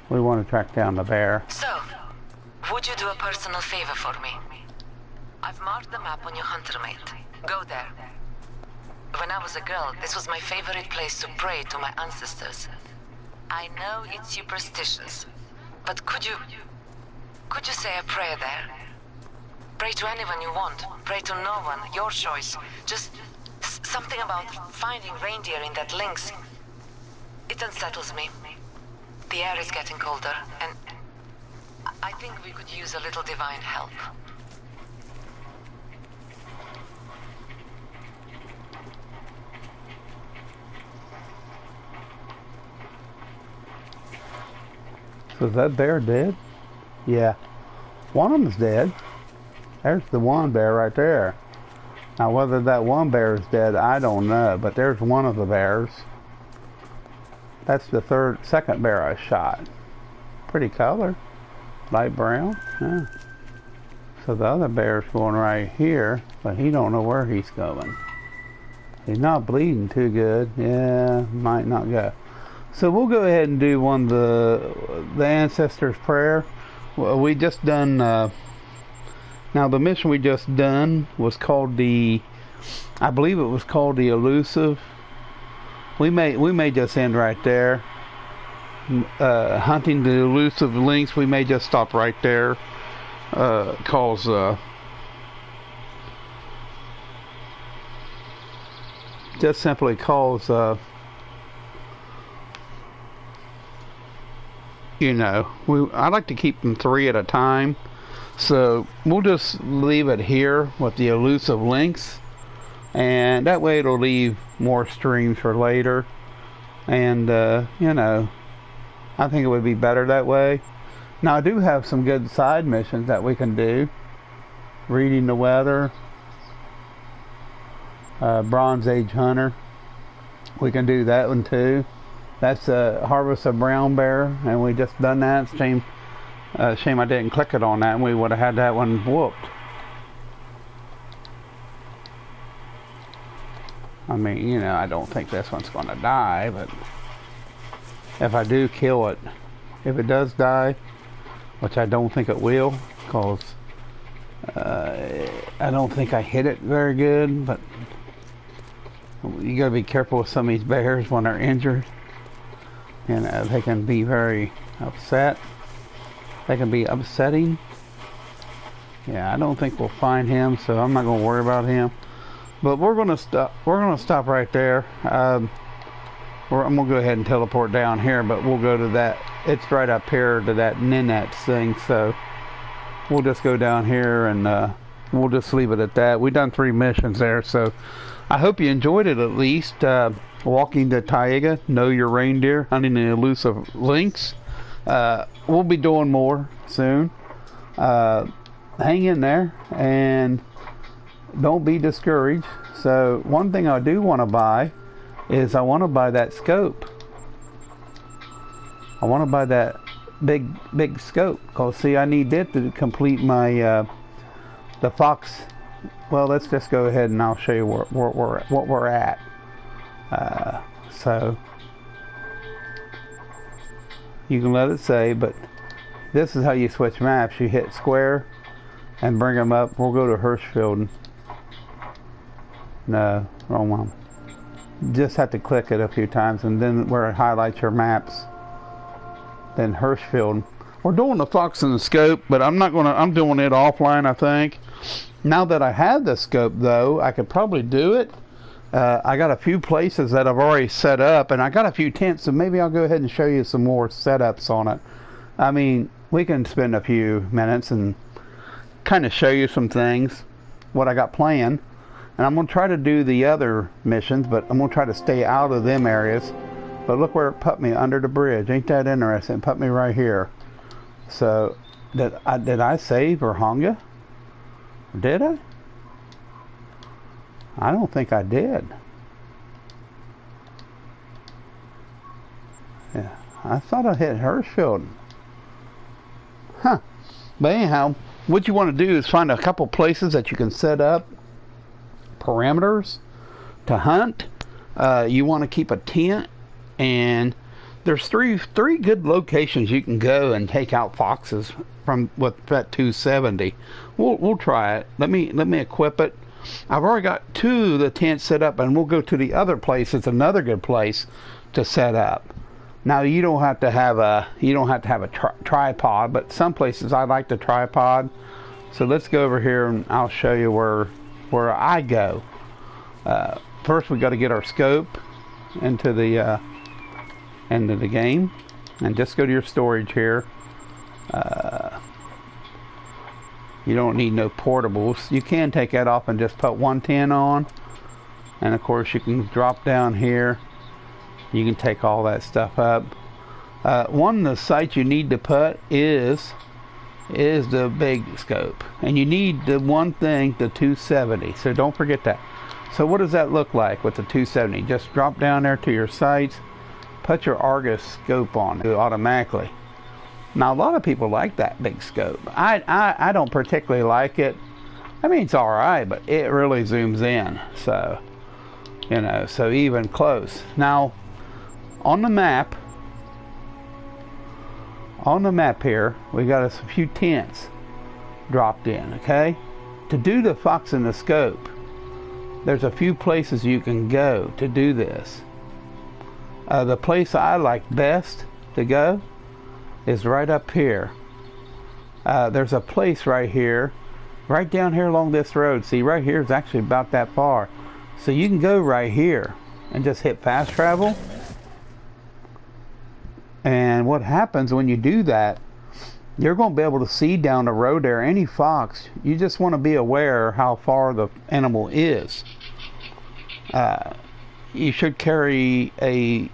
We want to track down the bear. So, would you do a personal favor for me? I've marked the map on your hunter mate. Go there. When I was a girl, this was my favorite place to pray to my ancestors. I know it's superstitious, but could you say a prayer there? Pray to anyone you want. Pray to no one. Your choice. Just something about finding reindeer in that lynx. It unsettles me. The air is getting colder, and I think we could use a little divine help. So is that bear dead? Yeah. One of them's dead. There's the one bear right there. Now whether that one bear is dead, I don't know, but there's one of the bears. That's the second bear I shot. Pretty color. Light brown. Yeah. So the other bear's going right here, but he don't know where he's going. He's not bleeding too good. Yeah, might not go. So we'll go ahead and do one of the ancestors' prayer. Well, we just done. Now the mission we just done was called I believe it was called the Elusive. We may just end right there. Hunting the elusive lynx. We may just stop right there. Just simply cause I like to keep them 3 at a time, so we'll just leave it here with the elusive lynx, and that way it'll leave more streams for later. And I think it would be better that way. Now I do have some good side missions that we can do. Reading the weather, Bronze Age Hunter, we can do that one too. That's Harvest of Brown Bear, and we just done that. Shame I didn't click it on that, and we would have had that one whooped. I mean, I don't think this one's going to die, but if I do kill it, if it does die, which I don't think it will, because I don't think I hit it very good, but you got to be careful with some of these bears when they're injured. They can be very upset. They can be upsetting. Yeah, I don't think we'll find him, so I'm not going to worry about him. But we're going to stop. We're going to stop right there. I'm going to go ahead and teleport down here, but we'll go to that. It's right up here to that Ninets thing, so we'll just go down here and we'll just leave it at that. We've done 3 missions there, so I hope you enjoyed it at least. Walking the Taiga, know your reindeer, hunting the elusive lynx. We'll be doing more soon. Hang in there and don't be discouraged. So one thing I do want to buy is I want to buy that scope. I want to buy that big scope, because see, I need it to complete my the fox. Well, let's just go ahead and I'll show you what we're at. So you can let it say, but this is how you switch maps. You hit square and bring them up. We'll go to Hirschfield. No, wrong one. Just have to click it a few times, and then where it highlights your maps. Then Hirschfield. We're doing the fox and the scope, but I'm doing it offline, I think. Now that I have the scope, though, I could probably do it. I got a few places that I've already set up, and I got a few tents, so maybe I'll go ahead and show you some more setups on it. I mean, we can spend a few minutes and kind of show you some things, what I got planned. And I'm going to try to do the other missions, but I'm going to try to stay out of them areas. But look where it put me, under the bridge. Ain't that interesting? It put me right here. So, did I save Rahanga? Did I? I don't think I did. Yeah, I thought I hit Hirschfield. Huh. But anyhow, what you want to do is find a couple places that you can set up parameters to hunt. You want to keep a tent, and there's three good locations you can go and take out foxes from with that 270. We'll try it. Let me equip it. I've already got 2 of the tents set up, and we'll go to the other place. It's another good place to set up. Now you don't have to have a tripod, but some places I like the tripod. So let's go over here and I'll show you where I go. First we got to get our scope into the game, and just go to your storage here. You don't need no portables. You can take that off and just put 110 on, and of course you can drop down here. You can take all that stuff up. One of the sites you need to put is the big scope, and you need the one thing, the 270, so don't forget that. So what does that look like with the 270? Just drop down there to your sites, put your Argus scope on it automatically. Now a lot of people like that big scope. I don't particularly like it. I mean, it's alright, but it really zooms in, so you know, so even close. Now on the map here, we got a few tents dropped in, okay? To do the fox in the scope, there's a few places you can go to do this. The place I like best to go is right up here. There's a place right here, right down here along this road. See, right here is actually about that far. So you can go right here and just hit fast travel. And what happens when you do that, you're going to be able to see down the road there any fox. You just want to be aware how far the animal is. You should carry a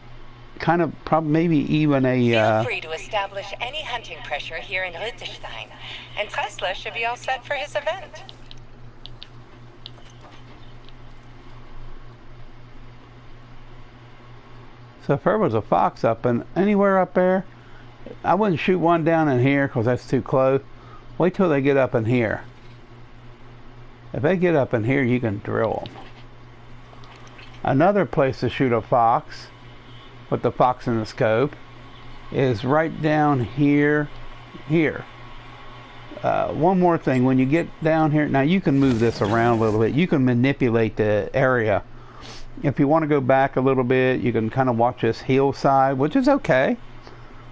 kind of, probably maybe even a... Feel free to establish any hunting pressure here in Liechtenstein, and Tesla should be all set for his event. So if there was a fox up and anywhere up there, I wouldn't shoot one down in here because that's too close. Wait till they get up in here. If they get up in here, you can drill them. Another place to shoot a fox with the fox in the scope is right down here. One more thing, when you get down here, now you can move this around a little bit. You can manipulate the area. If you want to go back a little bit, you can kind of watch this hillside, which is okay.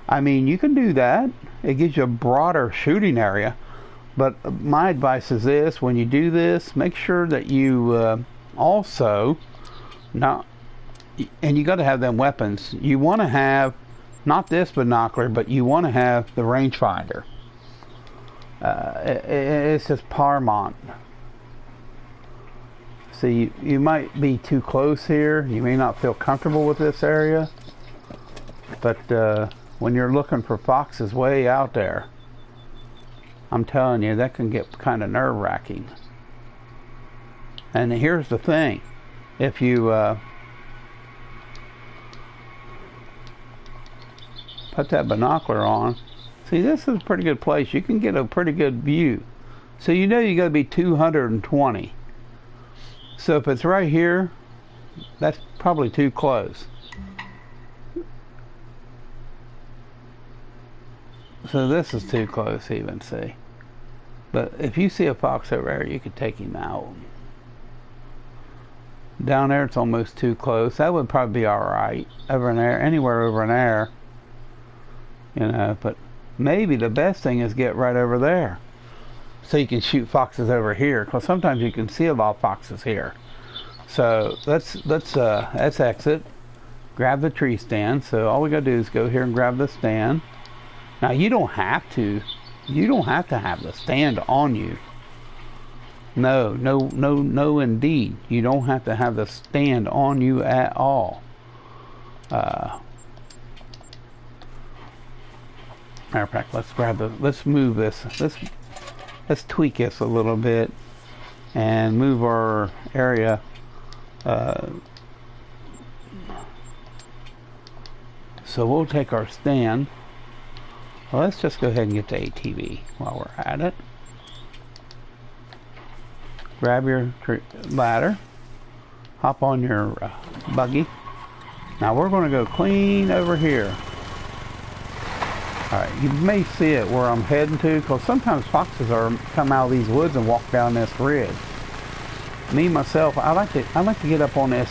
I mean, you can do that. It gives you a broader shooting area. But my advice is this: when you do this, make sure that you also not, and you got to have them weapons. You want to have not this binocular, but you want to have the rangefinder. It's just paramount. See, you might be too close here. You may not feel comfortable with this area, but when you're looking for foxes way out there, I'm telling you, that can get kind of nerve-wracking. And here's the thing: if you put that binocular on, see, this is a pretty good place. You can get a pretty good view. So you know you got to be 220. So if it's right here, that's probably too close. So this is too close even, see. But if you see a fox over there, you could take him out. Down there it's almost too close. That would probably be alright. Over in there, anywhere over in there. You know, but maybe the best thing is get right over there. So you can shoot foxes over here, because sometimes you can see a lot of foxes here. So let's exit, grab the tree stand. So all we gotta do is go here and grab the stand. Now you don't have to have the stand on you. No, indeed, you don't have to have the stand on you at all. Matter of fact, let's move this. Let's tweak this a little bit and move our area. So we'll take our stand. Well, let's just go ahead and get the ATV while we're at it. Grab your ladder. Hop on your buggy. Now we're going to go clean over here. Alright, you may see it where I'm heading to, because sometimes foxes come out of these woods and walk down this ridge. Me myself, I like to get up on this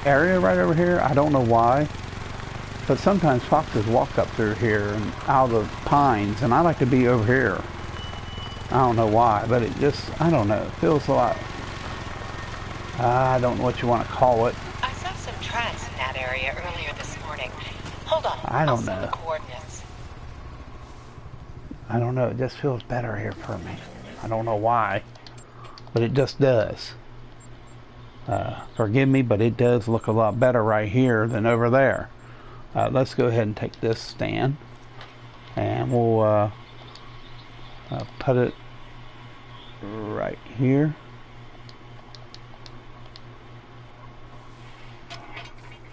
area right over here. I don't know why, but sometimes foxes walk up through here and out of the pines, and I like to be over here. I don't know why, but it just, I don't know, it feels like, I don't know what you want to call it. I saw some tracks in that area earlier this morning. Hold on, I don't know. I'll send the coordinates. I don't know, it just feels better here for me. I don't know why, but it just does. Forgive me, but it does look a lot better right here than over there. Let's go ahead and take this stand, and we'll put it right here.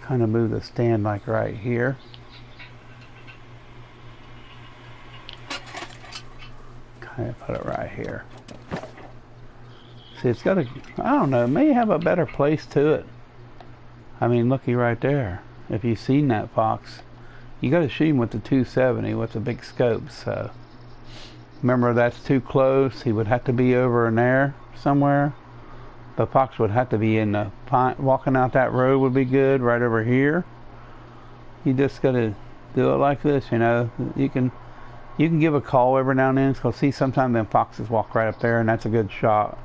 Kind of move the stand like right here. Kind of put it right here. See, it's got a, I don't know, it may have a better place to it. I mean, looky right there. If you've seen that fox, you got to shoot him with the 270 with the big scope. So remember, that's too close. He would have to be over in there somewhere. The fox would have to be in the pine. Walking out that road would be good, right over here. You just got to do it like this, you know. You can give a call every now and then, because see, sometimes them foxes walk right up there, and that's a good shot.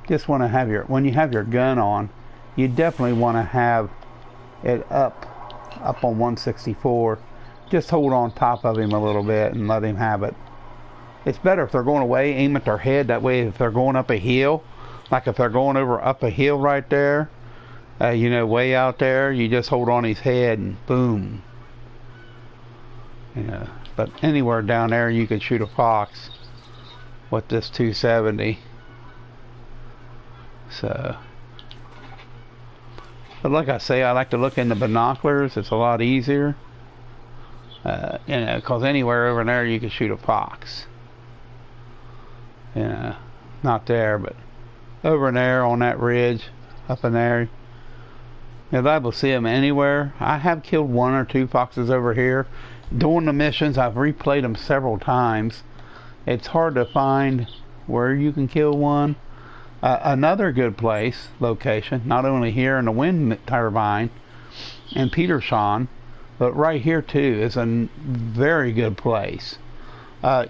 Just want to have when you have your gun on, you definitely want to have it up on 164. Just hold on top of him a little bit and let him have it. It's better if they're going away, aim at their head. That way, if they're going up a hill, like if they're going up a hill right there, you know, way out there, you just hold on his head and boom. Yeah, but anywhere down there, you could shoot a fox with this 270. So, but like I say, I like to look in the binoculars. It's a lot easier, you know, because anywhere over there you can shoot a fox. You know, not there, but over in there on that ridge, up in there. You'll be able to see them anywhere. I have killed 1 or 2 foxes over here. Doing the missions, I've replayed them several times. It's hard to find where you can kill one. Another good location, not only here in the wind turbine in Peterson, but right here too is a very good place.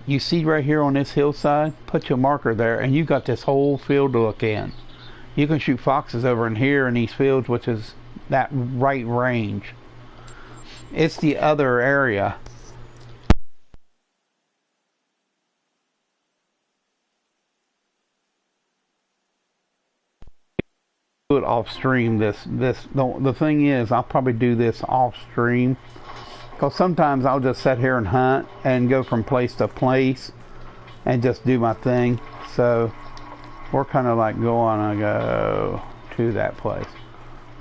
You see right here on this hillside, put your marker there, and you've got this whole field to look in. You can shoot foxes over in here in these fields, which is that right range. It's the other area. Do it off stream. The thing is, I'll probably do this off stream, because sometimes I'll just sit here and hunt and go from place to place and just do my thing. So we're kind of like going to go to that place.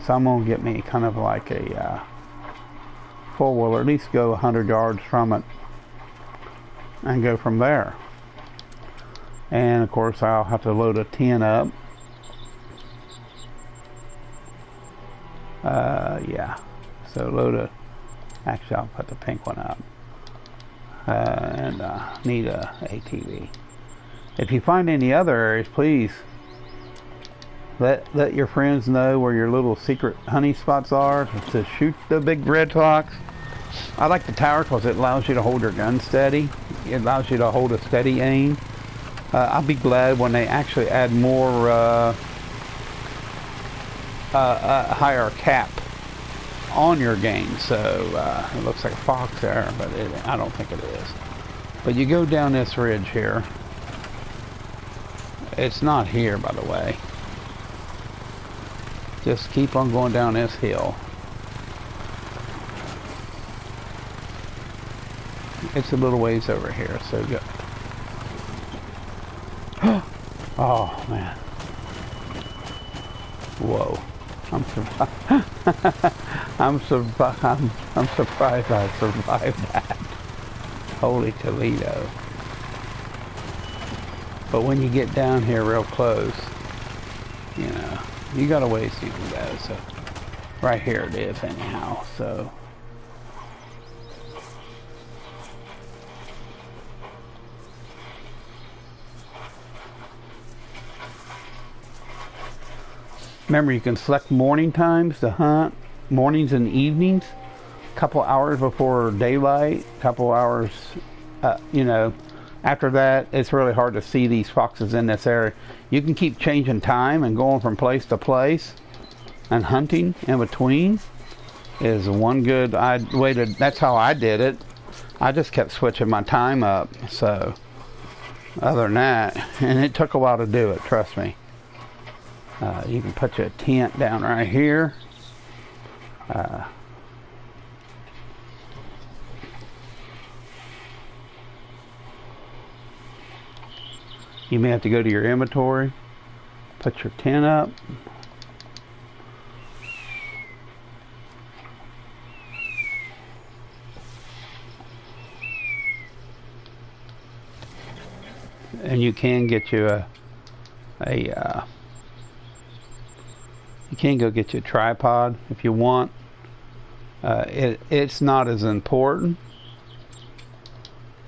So I'm going to get me kind of like a four-wheeler, at least go 100 yards from it and go from there. And of course I'll have to load a tent up. Yeah, so actually I'll put the pink one up, and need a ATV. If you find any other areas, please let your friends know where your little secret honey spots are to shoot the big red fox. I like the tower because it allows you to hold your gun steady. It allows you to hold a steady aim. I'll be glad when they actually add more higher cap on your game. So it looks like a fox there, but I don't think it is. But you go down this ridge here. It's not here, by the way. Just keep on going down this hill. It's a little ways over here, so go. Oh man. Whoa. I'm surprised I survived that. Holy Toledo. But when you get down here real close, you know, you got a ways you can go. So right here it is anyhow. So remember, you can select morning times to hunt, mornings and evenings, a couple hours before daylight, a couple hours, you know, after that, it's really hard to see these foxes in this area. You can keep changing time and going from place to place, and hunting in between is one good way to, that's how I did it. I just kept switching my time up. So other than that, and it took a while to do it, trust me. You can put your tent down right here. You may have to go to your inventory, put your tent up. And you can get you you can go get you a tripod if you want. It's not as important.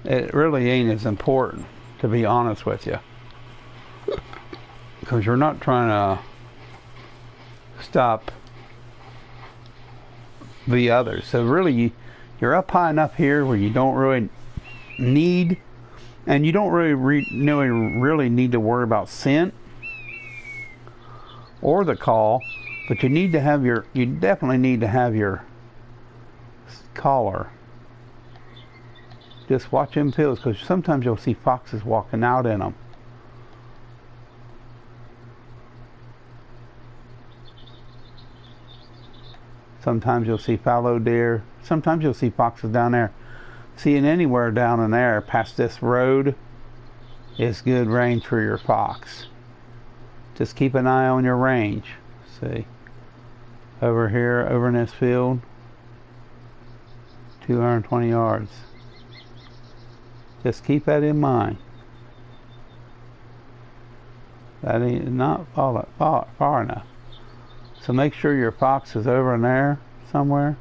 It really ain't as important, to be honest with you, because you're not trying to stop the others. So really, you're up high enough here where you don't really need, and you don't really need to worry about scent or the call, but you definitely need to have your collar. Just watch them fields, because sometimes you'll see foxes walking out in them. Sometimes you'll see fallow deer. Sometimes you'll see foxes down there. Seeing anywhere down in there past this road is good range for your fox. Just keep an eye on your range. See, over here, over in this field, 220 yards. Just keep that in mind. That ain't not far enough. So make sure your fox is over in there somewhere.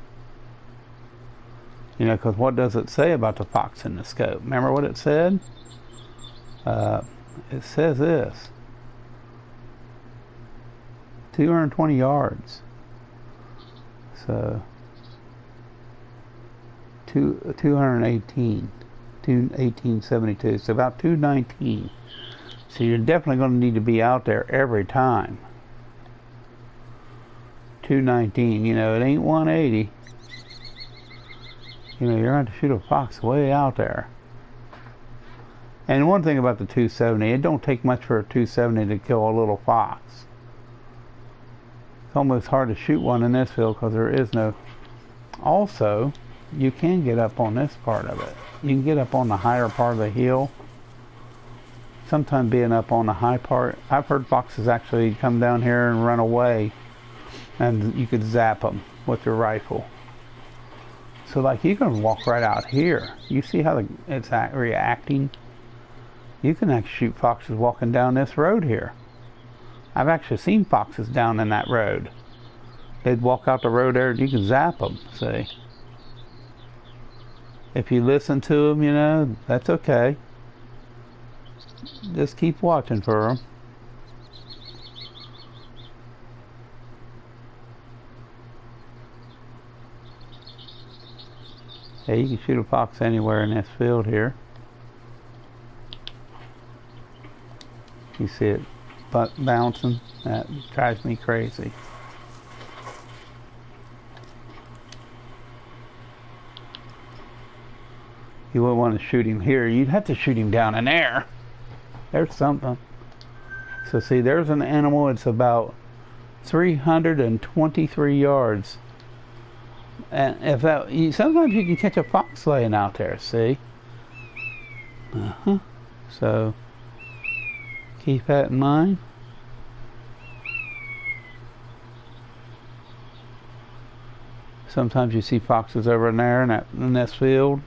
You know, because what does it say about the fox in the scope? Remember what it said? It says this. 220 yards. So 218. 1872. So about 219. So you're definitely going to need to be out there every time. 219. You know, it ain't 180. You know, you're going to have to shoot a fox way out there. And one thing about the 270, it don't take much for a 270 to kill a little fox. It's almost hard to shoot one in this field because there is no... Also, you can get up on this part of it. You can get up on the higher part of the hill. Sometimes being up on the high part, I've heard foxes actually come down here and run away, and you could zap them with your rifle. So like you can walk right out here. You see how it's reacting? You can actually shoot foxes walking down this road here. I've actually seen foxes down in that road. They'd walk out the road there and you can zap them, see? If you listen to them, you know, that's okay. Just keep watching for them. Hey, you can shoot a fox anywhere in this field here. You see it bouncing? That drives me crazy. You wouldn't want to shoot him here. You'd have to shoot him down in there. There's something. So see, there's an animal. It's about 323 yards. And if that, sometimes you can catch a fox laying out there. See? So keep that in mind. Sometimes you see foxes over in there in this field.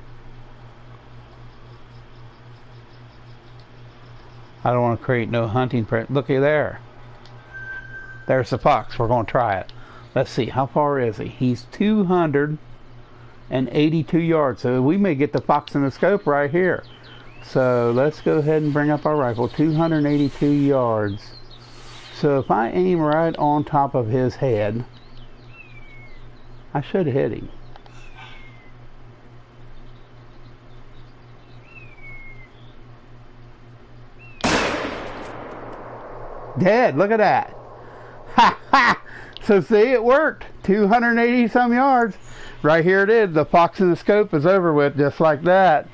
I don't want to create no hunting print. Looky there. There's the fox. We're going to try it. Let's see. How far is he? He's 282 yards. So we may get the fox in the scope right here. So let's go ahead and bring up our rifle. 282 yards. So if I aim right on top of his head, I should hit him. Dead. Look at that. Ha ha. So see, it worked. 280 some yards. Right here it is. The fox in the scope is over with just like that.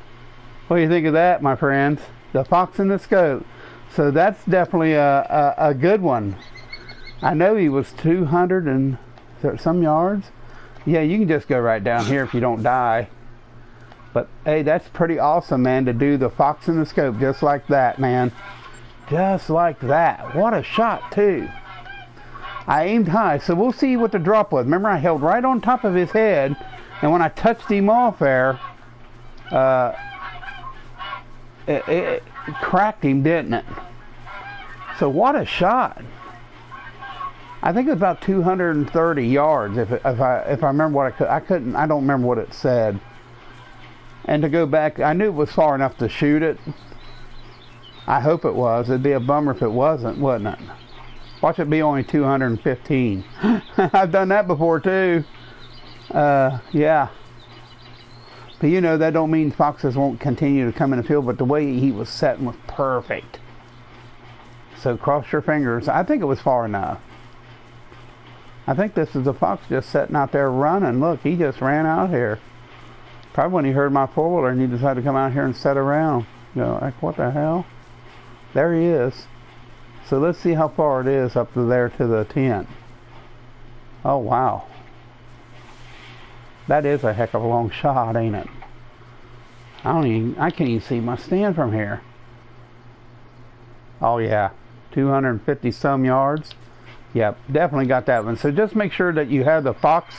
What do you think of that, my friends? The fox in the scope. So that's definitely a good one. I know he was 200 and some yards. Yeah, you can just go right down here if you don't die. But hey, that's pretty awesome, man, to do the fox in the scope just like that, man. Just like that. What a shot, too. I aimed high, so we'll see what the drop was. Remember, I held right on top of his head, and when I touched him off there, it cracked him, didn't it? So what a shot. I think it was about 230 yards, if I remember what I don't remember what it said. And to go back, I knew it was far enough to shoot it. I hope it was. It'd be a bummer if it wasn't, wouldn't it? Watch it be only 215. I've done that before too. Yeah. But you know, that don't mean foxes won't continue to come in the field, but the way he was setting was perfect. So cross your fingers. I think it was far enough. I think this is a fox just sitting out there running. Look, he just ran out here. Probably when he heard my four-wheeler and he decided to come out here and sit around. You know, like, what the hell? There he is. So let's see how far it is up to there to the tent. Oh, wow. That is a heck of a long shot, ain't it? I can't even see my stand from here. Oh, yeah. 250 some yards. Yep, definitely got that one. So just make sure that you have the fox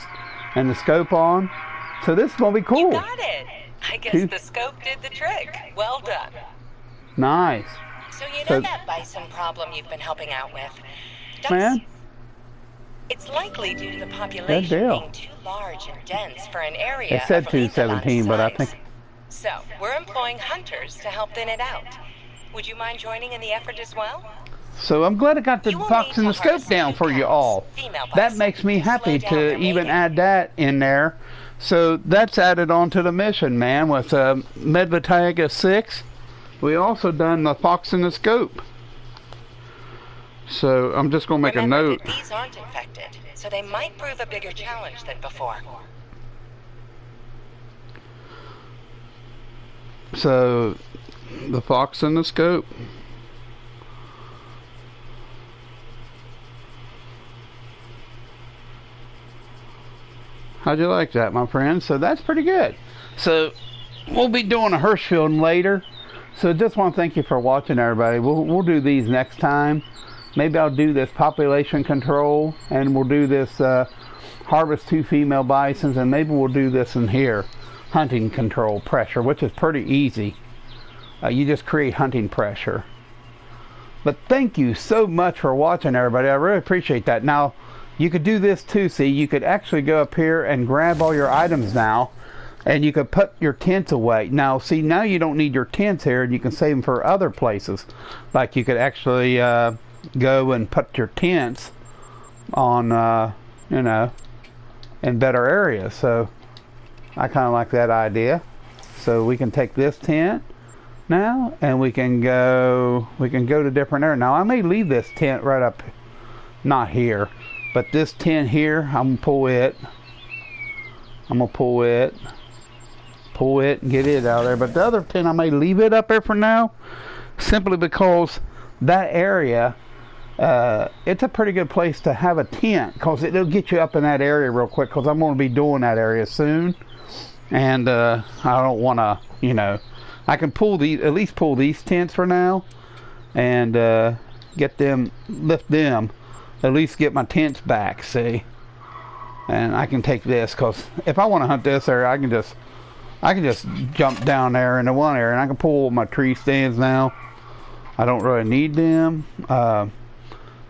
and the scope on. So this is going to be cool. You got it. I guess the scope did the trick. Well done. Nice. So you know that bison problem you've been helping out with? Man? It's likely due to the population being too large and dense for an area. It said 217, but I think... So, we're employing hunters to help thin it out. Would you mind joining in the effort as well? So I'm glad I got the fox and the scope down for you all. That makes me happy to even add that in there So that's added on to the mission, man, with Medved-Taiga 6. We also done the Fox in the Scope. So I'm just going to make a note. That these aren't infected, so they might prove a bigger challenge than before. So the Fox in the Scope. How'd you like that, my friend? So that's pretty good. So we'll be doing a Hirschfield later. So just want to thank you for watching, everybody. We'll do these next time. Maybe I'll do this population control, and we'll do this harvest 2 female bisons, and maybe we'll do this in here, hunting control pressure, which is pretty easy. You just create hunting pressure. But thank you so much for watching, everybody. I really appreciate that. Now, you could do this too. See, you could actually go up here and grab all your items now, and you could put your tents away. Now, see, now you don't need your tents here, and you can save them for other places. Like you could actually go and put your tents on, you know, in better areas. So I kind of like that idea. So we can take this tent now, and we can go to different areas. Now I may leave this tent right up, not here, but this tent here, I'm gonna pull it. I'm gonna pull it, and get it out of there. But the other tent, I may leave it up there for now, simply because that area, it's a pretty good place to have a tent, because it'll get you up in that area real quick, because I'm going to be doing that area soon, and I don't want to, you know, I can pull these, at least pull these tents for now, and get them, lift them, at least get my tents back, see, and I can take this, because if I want to hunt this area, I can just jump down there into one area, and I can pull my tree stands now. I don't really need them.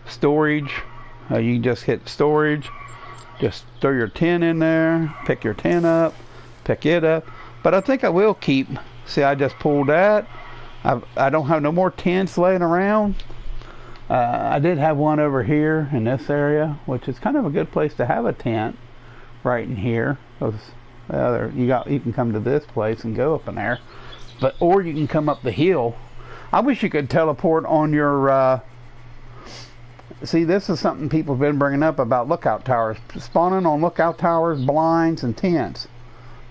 Storage, you can just hit storage, just throw your tent in there, pick your tent up, pick it up. But I think I will keep, see, I just pulled that. I don't have no more tents laying around. I did have one over here in this area, which is kind of a good place to have a tent, right in here. You can come to this place and go up in there, or you can come up the hill. I wish you could teleport on your see, this is something people have been bringing up about lookout towers. Spawning on lookout towers, blinds, and tents.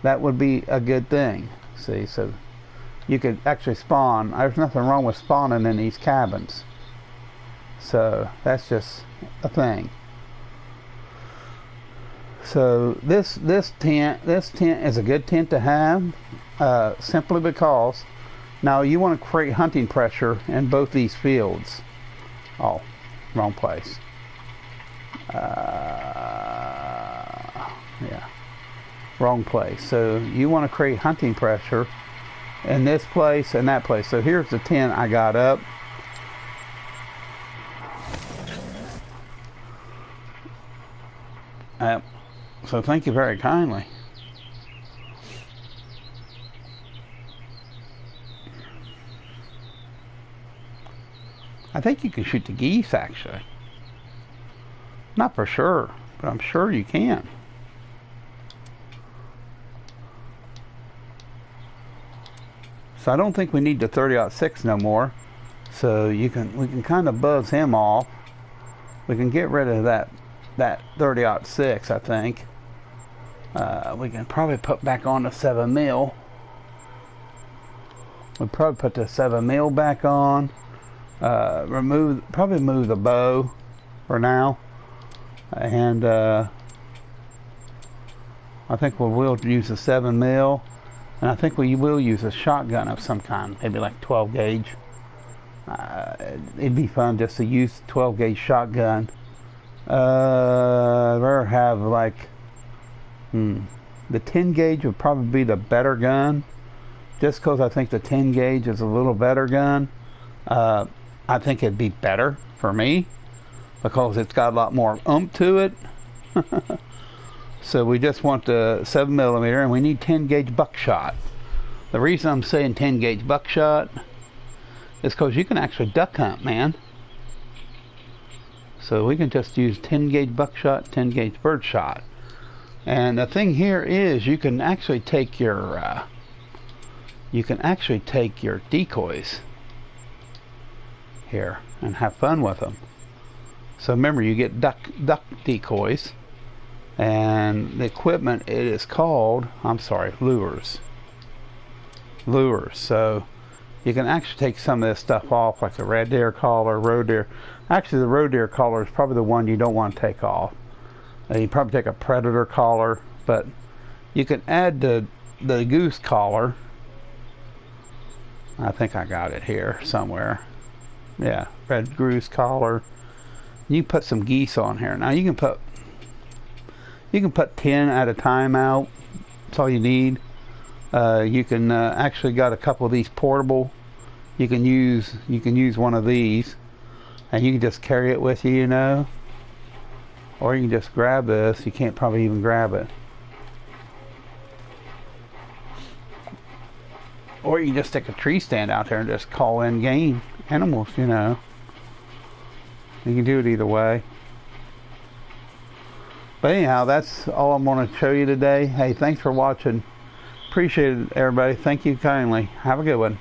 That would be a good thing. See, so you could actually spawn. There's nothing wrong with spawning in these cabins. So that's just a thing. So this tent is a good tent to have, simply because now you want to create hunting pressure in both these fields. Oh, wrong place. Yeah, wrong place. So you want to create hunting pressure in this place and that place. So here's the tent I got up. So thank you very kindly. I think you can shoot the geese, actually. Not for sure, but I'm sure you can. So I don't think we need the 30-06 no more. So we can kind of buzz him off. We can get rid of that 30-06, I think. We can probably put back on the 7mm. We'll probably put the 7mm back on. Probably move the bow for now, and I think we will use a 7mm, and I think we will use a shotgun of some kind, maybe like 12 gauge. It'd be fun just to use 12 gauge shotgun. I'd rather have like the 10 gauge would probably be the better gun, just because I think the 10 gauge is a little better gun. I think it'd be better for me because it's got a lot more oomph to it. So we just want the 7mm, and we need 10 gauge buckshot. The reason I'm saying 10 gauge buckshot is because you can actually duck hunt, man. So we can just use 10 gauge buckshot, 10 gauge birdshot. And the thing here is you can actually take your decoys here and have fun with them. So remember, you get duck decoys, and the equipment, it is called, I'm sorry, lures. So you can actually take some of this stuff off, like the red deer collar, roe deer. Actually, the roe deer collar is probably the one you don't want to take off. You probably take a predator collar, but you can add the goose collar. I think I got it here somewhere. Yeah, red goose collar. You can put some geese on here. Now you can put 10 at a time out. That's all you need. You can actually got a couple of these portable. You can use one of these, and you can just carry it with you, you know. Or you can just grab this. You can't probably even grab it. Or you can just stick a tree stand out there and just call in game animals, you know. You can do it either way. But anyhow, that's all I'm going to show you today. Hey, thanks for watching. Appreciate it, everybody. Thank you kindly. Have a good one.